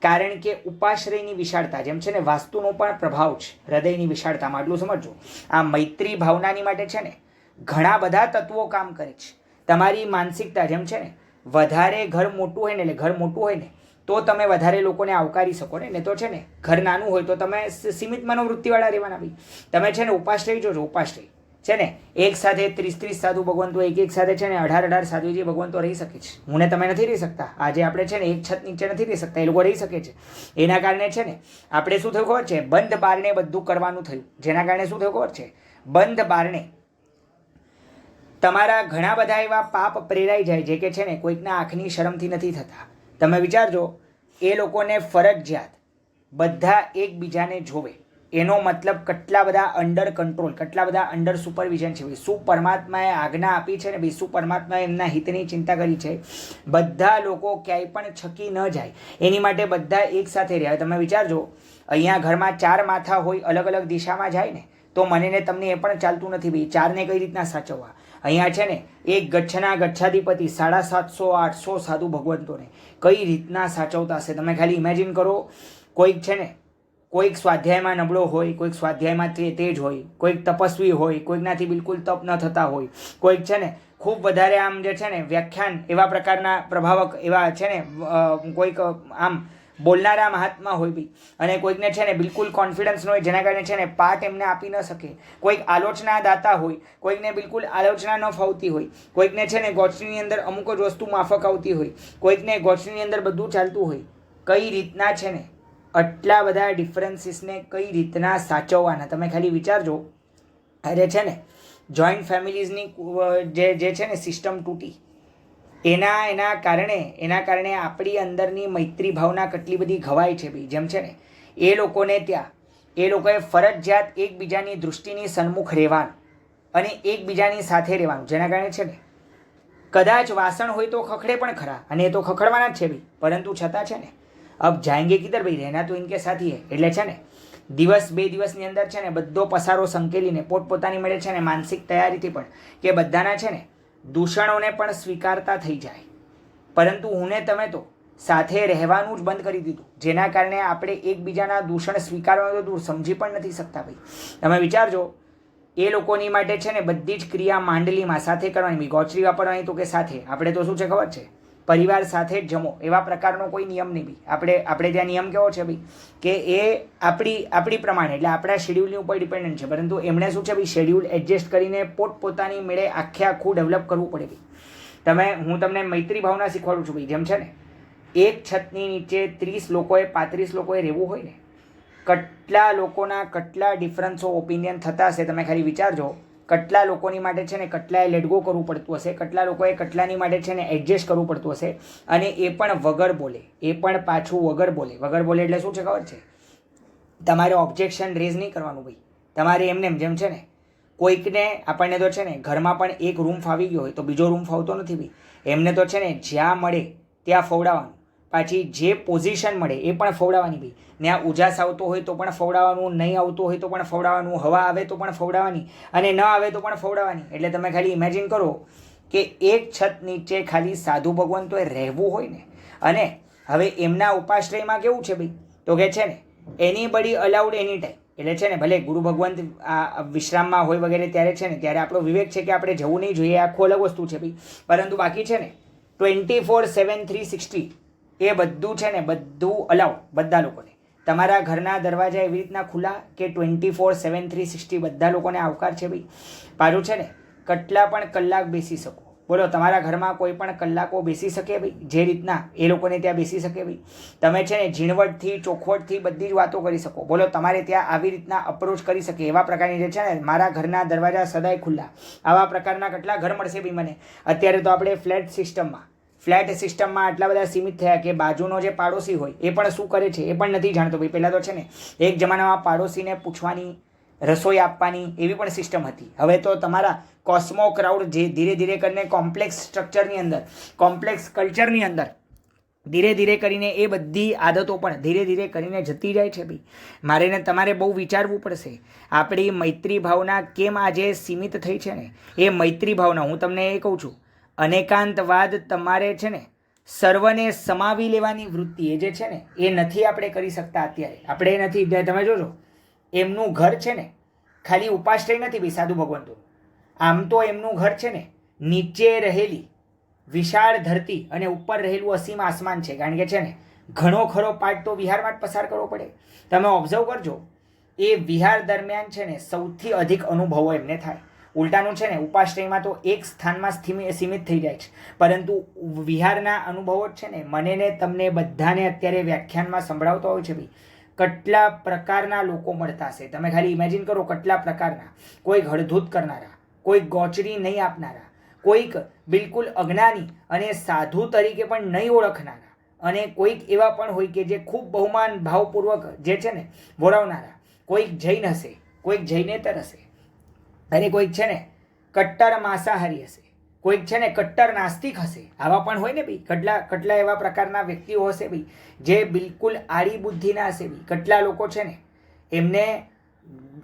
Speaker 1: કારણ કે ઉપાશ્રયની વિશાળતા, જેમ છે ને વાસ્તુનો પણ પ્રભાવ છે હૃદયની વિશાળતામાં. આટલું સમજો. આ મૈત્રી ભાવનાની માટે છે ને ઘણા બધા તત્વો કામ કરે છે. તમારી માનસિકતા, જેમ છે ને વધારે ઘર મોટું હોય ને, એટલે ઘર મોટું હોય ને તો તમે વધારે લોકોને આવકારી શકો ને તો છે ને ઘર નાનું હોય તો તમે સીમિત મનોવૃત્તિવાળા રહેવાના ભાઈ. તમે છે ને ઉપાશ્રય જોજો, ઉપાશ્રય છે ને એક સાથે 30 સાધુ ભગવંતો, એક સાથે છે ને 18 સાધુજી ભગવંતો રહી શકે છે. હું ને તમે નથી રહી શકતા. આજે આપણે છે ને એક છત નીચે નથી રહી શકતા, એ લોકો રહી શકે છે. એના કારણે છે ને આપણે શું થયું ખબર છે, બંધ બારણે બધું કરવાનું થયું. જેના કારણે શું થયું ખબર છે, બંધ બારણે તમારા ઘણા બધા એવા પાપ પ્રેરાઈ જાય જે કે છે ને કોઈકના આંખની શરમથી નથી થતા. તમે વિચારજો, એ લોકોને ફરજિયાત બધા એકબીજાને જોવે, એનો મતલબ કેટલા બધા અંડર કંટ્રોલ, કેટલા બધા અંડર સુપરવિઝન છે. શું પરમાત્માએ આજ્ઞા આપી છે ને ભાઈ, શું પરમાત્માએ એમના હિતની ચિંતા કરી છે. બધા લોકો ક્યાંય પણ છકી ન જાય એની માટે બધા એક સાથે રહ્યા. તમે વિચારજો, અહીંયા ઘરમાં 4 માથા હોય, અલગ અલગ દિશામાં જાય ને તો મને ને તમને એ પણ ચાલતું નથી ભાઈ. 4ને કઈ રીતના સાચવવા? અહીંયા છે ને એક ગચ્છના ગચ્છાધિપતિ 750-800 સાધુ ભગવંતોને કઈ રીતના સાચવતા હશે. તમે ખાલી ઇમેજિન કરો. કોઈક છે ને કોઈક સ્વાધ્યાયમાં નબળો હોય, કોઈક સ્વાધ્યાયમાં તેજ હોય, કોઈક તપસ્વી હોય, કોઈકનાથી બિલકુલ તપ ન થતા હોય, કોઈક છે ને ખૂબ વધારે આમ જે છે ને વ્યાખ્યાન એવા પ્રકારના પ્રભાવક એવા છે ને કોઈક આમ બોલનારા મહાત્મા હોય બી, અને કોઈકને છે ને બિલકુલ કોન્ફિડન્સ ન હોય જેના કારણે છે ને પાઠ એમને આપી ન શકે. કોઈક આલોચના દાતા હોય, કોઈકને બિલકુલ આલોચના ન ફાવતી હોય, કોઈકને છે ને ગોચરીની અંદર અમુક જ વસ્તુ માફક આવતી હોય, કોઈકને ગોચરીની અંદર બધું ચાલતું હોય. કઈ રીતના છે ને આટલા બધા ડિફરન્સીસને કઈ રીતના સાચવવાના તમે ખાલી વિચારજો. અરે છે ને જોઈન્ટ ફેમિલીઝની જે છે ને સિસ્ટમ તૂટી, એના કારણે આપણી અંદરની મૈત્રી ભાવના કેટલી બધી ઘવાય છે ભાઈ. જેમ છે ને એ લોકોને ત્યાં એ લોકોએ ફરજિયાત એકબીજાની દૃષ્ટિની સન્મુખ રહેવાનું અને એકબીજાની સાથે રહેવાનું, જેના કારણે છે ને કદાચ વાસણ હોય તો ખખડે પણ ખરા, અને એ તો ખખડવાના જ છે ભાઈ, પરંતુ છતાં છે ને અબ જાયંગે કિધર ભાઈ, રહેના તો ઇનકે સાથ હી હે. એટલે છે ને દિવસ 2 દિવસની અંદર છે ને બધો પસારો સંકેલીને પોતપોતાની મળે છે ને માનસિક તૈયારીથી પણ કે બધાના છે ને દૂષણોને પણ સ્વીકારતા થઈ જાય. પરંતુ હું ને તમે તો સાથે રહેવાનું જ બંધ કરી દીધું, જેના કારણે આપણે એકબીજાના દૂષણ સ્વીકારવાનું તો સમજી પણ નથી શકતા ભાઈ. તમે વિચારજો, એ લોકોની માટે છે ને બધી જ ક્રિયા માંડલીમાં સાથે કરવાની, ગોચરી વાપરવાની તો કે સાથે. આપણે તો શું છે ખબર છે, પરિવાર સાથે જ જમો, એવા પ્રકારનો કોઈ નિયમ નહીં ભાઈ. આપણે ત્યાં નિયમ કેવો છે ભાઈ કે એ આપણી પ્રમાણે, એટલે આપણા શેડ્યુલની ઉપર ડિપેન્ડન્ટ છે. પરંતુ એમણે શું છે ભાઈ, શેડ્યુલ એડજસ્ટ કરીને પોતપોતાની મેળે આખું ડેવલપ કરવું પડે ભાઈ. હું તમને મૈત્રી ભાવના શીખવાડું છું ભાઈ. જેમ છે ને એક છતની નીચે 30 લોકોએ 35 લોકોએ રહેવું હોય ને, કેટલા લોકોના કેટલા ડિફરન્સો ઓપિનિયન થતા હશે તમે ખાલી વિચારજો. કેટલા લોકોની માટે છે ને કેટલાએ લેટગો કરવું પડતું હશે, કેટલા લોકોએ કેટલાની માટે છે ને એડજસ્ટ કરવું પડતું હશે, અને એ પણ વગર બોલે. એ પણ પાછું વગર બોલે. વગર બોલે એટલે શું છે ખબર છે, તમારે ઓબ્જેક્શન રેઝ નહીં કરવાનું ભાઈ. તમારે એમને જેમ છે ને કોઈકને, આપણને તો છે ને ઘરમાં પણ એક રૂમ ફાવી ગયો હોય તો બીજો રૂમ ફાવતો નથી ભાઈ. એમને તો છે ને જ્યાં મળે ત્યાં ફવડાવવાનું, પાછી જે પોઝિશન મળે એ પણ ફવડાવવાની ભાઈ. ત્યાં ઉજાસ આવતો હોય તો પણ ફવડાવવાનું, નહીં આવતો હોય તો પણ ફવડાવવાનું, હવા આવે તો પણ ફવડાવવાની, અને ન આવે તો પણ ફવડાવવાની. એટલે તમે ખાલી ઇમેજિન કરો કે એક છત નીચે ખાલી સાધુ ભગવંતોએ રહેવું હોય ને, અને હવે એમના ઉપાશ્રયમાં કેવું છે ભાઈ, તો કે છે ને એનીબડી અલાઉડ એની ટાઈમ. એટલે છે ને ભલે ગુરુ ભગવંત આ વિશ્રામમાં હોય વગેરે ત્યારે છે ને ત્યારે આપણો વિવેક છે કે આપણે જવું નહીં જોઈએ, આખું અલગ વસ્તુ છે ભાઈ. પરંતુ બાકી છે ને 24/7 360 એ બધું છે ને બધું અલાઉડ બધા લોકોને. તમારા ઘરના દરવાજા એવી રીતના ખુલ્લા કે 24/7 360 બધા લોકોને આવકાર છે ભાઈ. પાછું છે ને કેટલા પણ કલાક બેસી શકો, બોલો તમારા ઘરમાં કોઈ પણ કલાકો બેસી શકે ભાઈ, જે રીતના એ લોકોને ત્યાં બેસી શકે ભાઈ. તમે છે ને ઝીણવટથી ચોખવટથી બધી જ વાતો કરી શકો, બોલો તમારે ત્યાં આવી રીતના અપ્રોચ કરી શકે એવા પ્રકારની જે છે ને મારા ઘરના દરવાજા સદાય ખુલ્લા, આવા પ્રકારના કેટલા ઘર મળશે ભાઈ મને. અત્યારે તો આપણે ફ્લેટ સિસ્ટમમાં આટલા બધા સીમિત થયા કે બાજુનો જે પાડોશી હોય એ પણ શું કરે છે એ પણ નથી જાણતો ભાઈ. પહેલાં તો છે ને એક જમાનામાં પાડોશીને પૂછવાની, રસોઈ આપવાની એવી પણ સિસ્ટમ હતી. હવે તો તમારા કોસ્મો ક્રાઉડ જે ધીરે ધીરે કરીને કોમ્પ્લેક્સ સ્ટ્રક્ચરની અંદર, કોમ્પ્લેક્સ કલ્ચરની અંદર ધીરે ધીરે કરીને એ બધી આદતો પણ ધીરે ધીરે કરીને જતી જાય છે ભાઈ. મારે ને તમારે બહુ વિચારવું પડશે આપણી મૈત્રી ભાવના કેમ આજે સીમિત થઈ છે ને. એ મૈત્રી ભાવના હું તમને એ કહું છું, અનેકાંતવાદ તમારે છે ને સર્વને સમાવી લેવાની વૃત્તિ એ જે છે ને એ નથી આપણે કરી શકતા અત્યારે. આપણે નથી. તમે જોજો એમનું ઘર છે ને ખાલી ઉપાશ્રય નથી ભાઈ સાધુ ભગવંતો. આમ તો એમનું ઘર છે ને નીચે રહેલી વિશાળ ધરતી અને ઉપર રહેલું અસીમ આસમાન છે. કારણ કે છે ને ઘણો ખરો પાર્ટ તો વિહારમાં જ પસાર કરવો પડે. તમે ઓબ્ઝર્વ કરજો, એ વિહાર દરમિયાન છે ને સૌથી અધિક અનુભવો એમને થાય. ઉલટાનું છે ને ઉપાશ્રયમાં તો એક સ્થાનમાં સીમિત થઈ જાય છે, પરંતુ વિહારના અનુભવો છે ને મને ને તમને બધાને અત્યારે વ્યાખ્યાનમાં સંભળાવતો હોય છે ભાઈ. કેટલા પ્રકારના લોકો મળતા હશે તમે ખાલી ઇમેજિન કરો. કેટલા પ્રકારના, કોઈક હળધૂત કરનારા, કોઈક ગોચરી નહીં આપનારા, કોઈક બિલકુલ અજ્ઞાની અને સાધુ તરીકે પણ નહીં ઓળખનારા, અને કોઈક એવા પણ હોય કે જે ખૂબ બહુમાન ભાવપૂર્વક જે છે ને બોલાવનારા. કોઈક જૈન હશે, કોઈક જૈનેતર હશે, અને કોઈક છે ને કટ્ટર માંસાહારી હશે, કોઈક છે ને કટ્ટર નાસ્તિક હશે. આવા પણ હોય ને ભાઈ. કેટલા એવા પ્રકારના વ્યક્તિઓ હશે ભાઈ જે બિલકુલ આડી બુદ્ધિના હશે ભાઈ. કેટલા લોકો છે ને એમને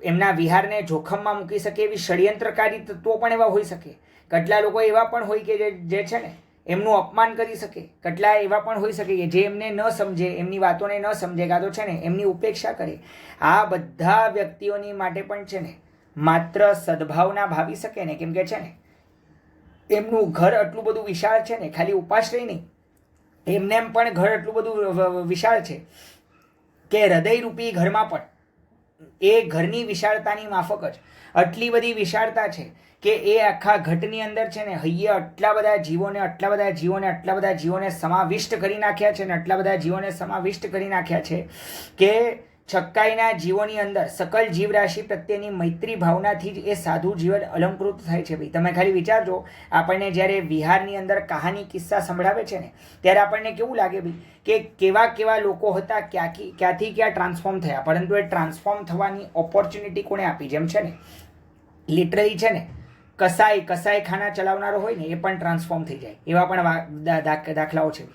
Speaker 1: એમના વિહારને જોખમમાં મૂકી શકે એવી ષડયંત્રકારી તત્વો પણ એવા હોઈ શકે. કેટલા લોકો એવા પણ હોય કે જે છે ને એમનું અપમાન કરી શકે. કેટલા એવા પણ હોઈ શકે કે જે એમને ન સમજે, એમની વાતોને ન સમજે, કાં તો છે ને એમની ઉપેક્ષા કરે. આ બધા વ્યક્તિઓની માટે પણ છે ને માત્ર સદભાવના ભાવી શકે ને. કેમ કે છે ને એમનું ઘર આટલું બધું વિશાળ છે ને, ખાલી ઉપાશ્રય નહીં, એમને એમ પણ ઘર આટલું બધું વિશાળ છે કે હૃદયરૂપી ઘરમાં પણ એ ઘરની વિશાળતાની માફક જ આટલી બધી વિશાળતા છે કે એ આખા ઘટની અંદર છે ને હૈયે આટલા બધા જીવોને સમાવિષ્ટ કરી નાખ્યા છે ને, આટલા બધા જીવોને સમાવિષ્ટ કરી નાખ્યા છે કે છક્કાઈના જીવોની અંદર સકલ જીવરાશિ પ્રત્યેની મૈત્રી ભાવનાથી જ એ સાધુ જીવન અલંકૃત થાય છે ભાઈ. તમે ખાલી વિચારજો, આપણને જ્યારે વિહારની અંદર કહાની કિસ્સા સંભળાવે છે ને ત્યારે આપણને કેવું લાગે ભાઈ કે કેવા કેવા લોકો હતા, ક્યાંથી ક્યાં ટ્રાન્સફોર્મ થયા. પરંતુ એ ટ્રાન્સફોર્મ થવાની ઓપોર્ચ્યુનિટી કોણે આપી? જેમ છે ને લિટરલી છે ને કસાઈખાના ચલાવનારો હોય ને એ પણ ટ્રાન્સફોર્મ થઈ જાય, એવા પણ દાખલાઓ છે.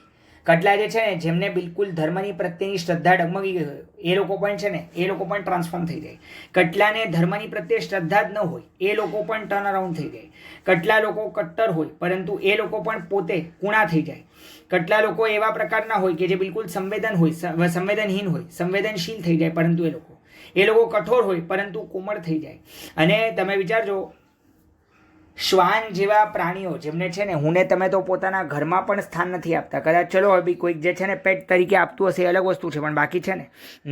Speaker 1: કેટલા જે છે ને જેમને બિલકુલ ધર્મની પ્રત્યેની શ્રદ્ધા ડગમગી ગઈ હોય એ લોકો પણ છે ને એ લોકો પણ ટ્રાન્સફોર્મ થઈ જાય. કેટલાને ધર્મની પ્રત્યે શ્રદ્ધા જ ન હોય એ લોકો પણ ટર્ન અરાઉન્ડ થઈ જાય. કેટલા લોકો કટ્ટર હોય પરંતુ એ લોકો પણ પોતે કુણા થઈ જાય. કેટલા લોકો એવા પ્રકારના હોય કે જે બિલકુલ સંવેદનહીન હોય, સંવેદનશીલ થઈ જાય, પરંતુ એ લોકો કઠોર હોય પરંતુ કોમળ થઈ જાય. અને તમે વિચારજો, શ્વાન જેવા પ્રાણીઓ જેમને છે ને હું ને તમે તો પોતાના ઘરમાં પણ સ્થાન નથી આપતા. કદાચ ચલો હવે કોઈક જે છે ને પેટ તરીકે આપતું હશે એ અલગ વસ્તુ છે, પણ બાકી છે ને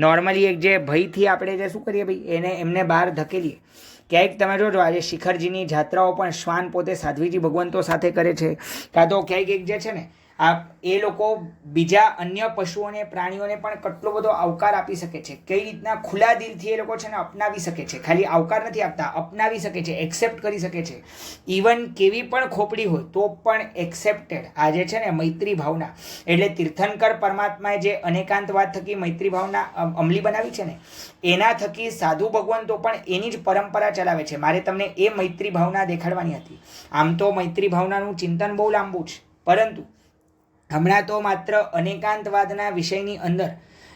Speaker 1: નોર્મલી એક જે ભયથી આપણે જે શું કરીએ ભાઈ એમને બહાર ધકેલીએ. ક્યાંક તમે જોજો આજે શિખરજીની જાત્રાઓ પણ શ્વાન પોતે સાધ્વીજી ભગવંતો સાથે કરે છે. કાં તો ક્યાંક એક જે છે ને એ લોકો બીજા અન્ય પશુઓને પ્રાણીઓને પણ કેટલો બધો આવકાર આપી શકે છે. કઈ રીતના ખુલ્લા દિલથી એ લોકો છે ને અપનાવી શકે છે. ખાલી આવકાર નથી આપતા, અપનાવી શકે છે, એક્સેપ્ટ કરી શકે છે. ઇવન કેવી પણ ખોપડી હોય તો પણ એક્સેપ્ટેડ. આ જે છે ને મૈત્રી ભાવના, એટલે તીર્થંકર પરમાત્માએ જે અનેકાંતવાદ થકી મૈત્રી ભાવના અમલી બનાવી છે ને એના થકી સાધુ ભગવંતો પણ એની જ પરંપરા ચલાવે છે. મારે તમને એ મૈત્રી ભાવના દેખાડવાની હતી. આમ તો મૈત્રી ભાવનાનું ચિંતન બહુ લાંબુ છે, પરંતુ હમણાં તો માત્ર અનેકાંતવાદના વિષયની અંદર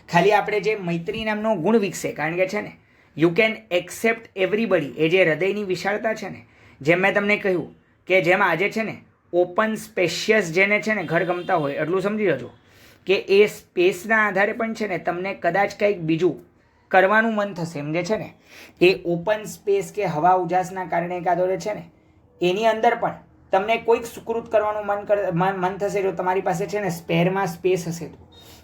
Speaker 1: ખાલી આપણે જે મૈત્રી નામનો ગુણ વિકસે, કારણ કે છે ને યુ કેન એક્સેપ્ટ એવરીબડી. એ જે હૃદયની વિશાળતા છે ને, જેમ મેં તમને કહ્યું કે જેમ આજે છે ને ઓપન સ્પેશિયસ જેને છે ને ઘર ગમતા હોય એટલું સમજી લેજો કે એ સ્પેસના આધારે પણ છે ને તમને કદાચ કંઈક બીજું કરવાનું મન થશે. એમ જે છે ને એ ઓપન સ્પેસ કે હવા ઉજાસના કારણે કાં તો છે ને એની અંદર પણ તમને કોઈક સુકૃત કરવાનું મન થશે. જો તમારી પાસે છે ને સ્પેરમાં સ્પેસ હશે તો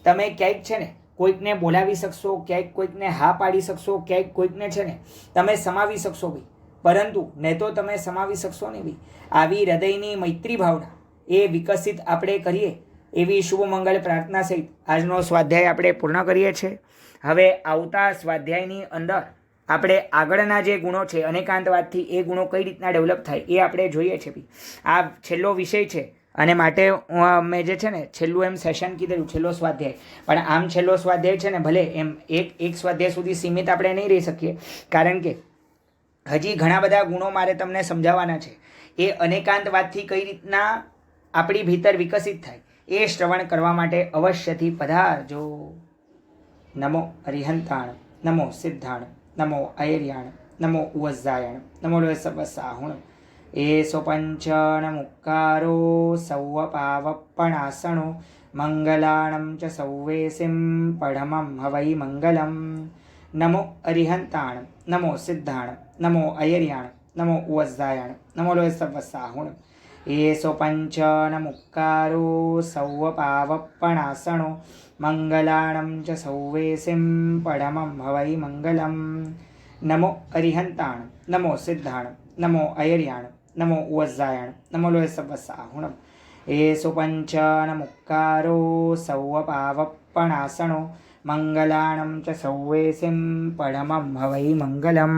Speaker 1: તમે ક્યાંક છે ને કોઈકને બોલાવી શકશો, ક્યાંક કોઈકને હા પાડી શકશો, ક્યાંક કોઈકને છે ને તમે સમાવી શકશો ભાઈ. પરંતુ નહીં તો તમે સમાવી શકશો ને ભાઈ. આવી હૃદયની મૈત્રી ભાવના એ વિકસિત આપણે કરીએ એવી શુભ મંગળ પ્રાર્થના સહિત આજનો સ્વાધ્યાય આપણે પૂર્ણ કરીએ છીએ. હવે આવતા સ્વાધ્યાયની અંદર આપણે આગળના જે ગુણો છે અનેકાંતવાદથી એ ગુણો કઈ રીતના ડેવલપ થાય એ આપણે જોઈએ છીએ. આ છેલ્લો વિષય છે અને માટે મેં જે છે ને છેલ્લું એમ સેશન કીધેલું, છેલ્લો સ્વાધ્યાય. પણ આમ છેલ્લો સ્વાધ્યાય છે ને ભલે એમ એક સ્વાધ્યાય સુધી સીમિત આપણે નહીં રહી શકીએ, કારણ કે હજી ઘણા બધા ગુણો મારે તમને સમજાવવાના છે. એ અનેકાંતવાદથી કઈ રીતના આપણી ભીતર વિકસિત થાય એ શ્રવણ કરવા માટે અવશ્યથી પધારજો. નમો અરિહંતાણ, નમો સિદ્ધાણ, નમો અયર્યાણ, નમો ઉવઝાયણ, નમો સર્વસાહુણ. એસો પંચણ મુક્કારો સૌવ પાવપણાસણો મંગલાણમ ચ સૌવેસિમ પડમમ હવૈ મંગલમ. નમો અરિહંતાણ, નમો સિદ્ધાણ, નમો અયર્યાણ, નમો ઉવઝાયણ, નમો સર્વસાહુણ. એસો પંચણ મુક્કારો સૌવ પાવપણાસણો મંગલાણમ ચ સૌવેસિમ પડમમ હવૈ મંગલમ. નમો અરિહંતાણ, નમો સિદ્ધાણ, નમો અયર્યાણ, નમો ઉવઝાયણ, નમો સર્વસાહુણ. એસો પંચન મુક્કારો સૌવ પાવપણાસણો મંગલાણમ ચ સૌવેસિમ પડમમ હવૈ મંગલમ.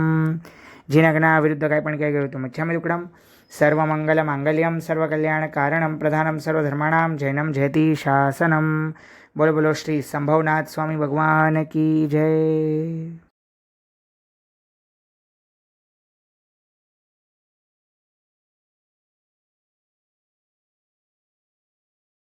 Speaker 1: જીનગના વિરુદ્ધ કાંઈ પણ કહી ગયું તો મચ્છામી દુક્કડમ. સર્વમંગલ માંગલ્યમ સર્વકલ્યાણ કારણમ પ્રધાનમ સર્વધર્માણામ જૈનમ જયતિ શાસનમ. બોલો બોલો શ્રી સંભવનાથ સ્વામી ભગવાન કી જય.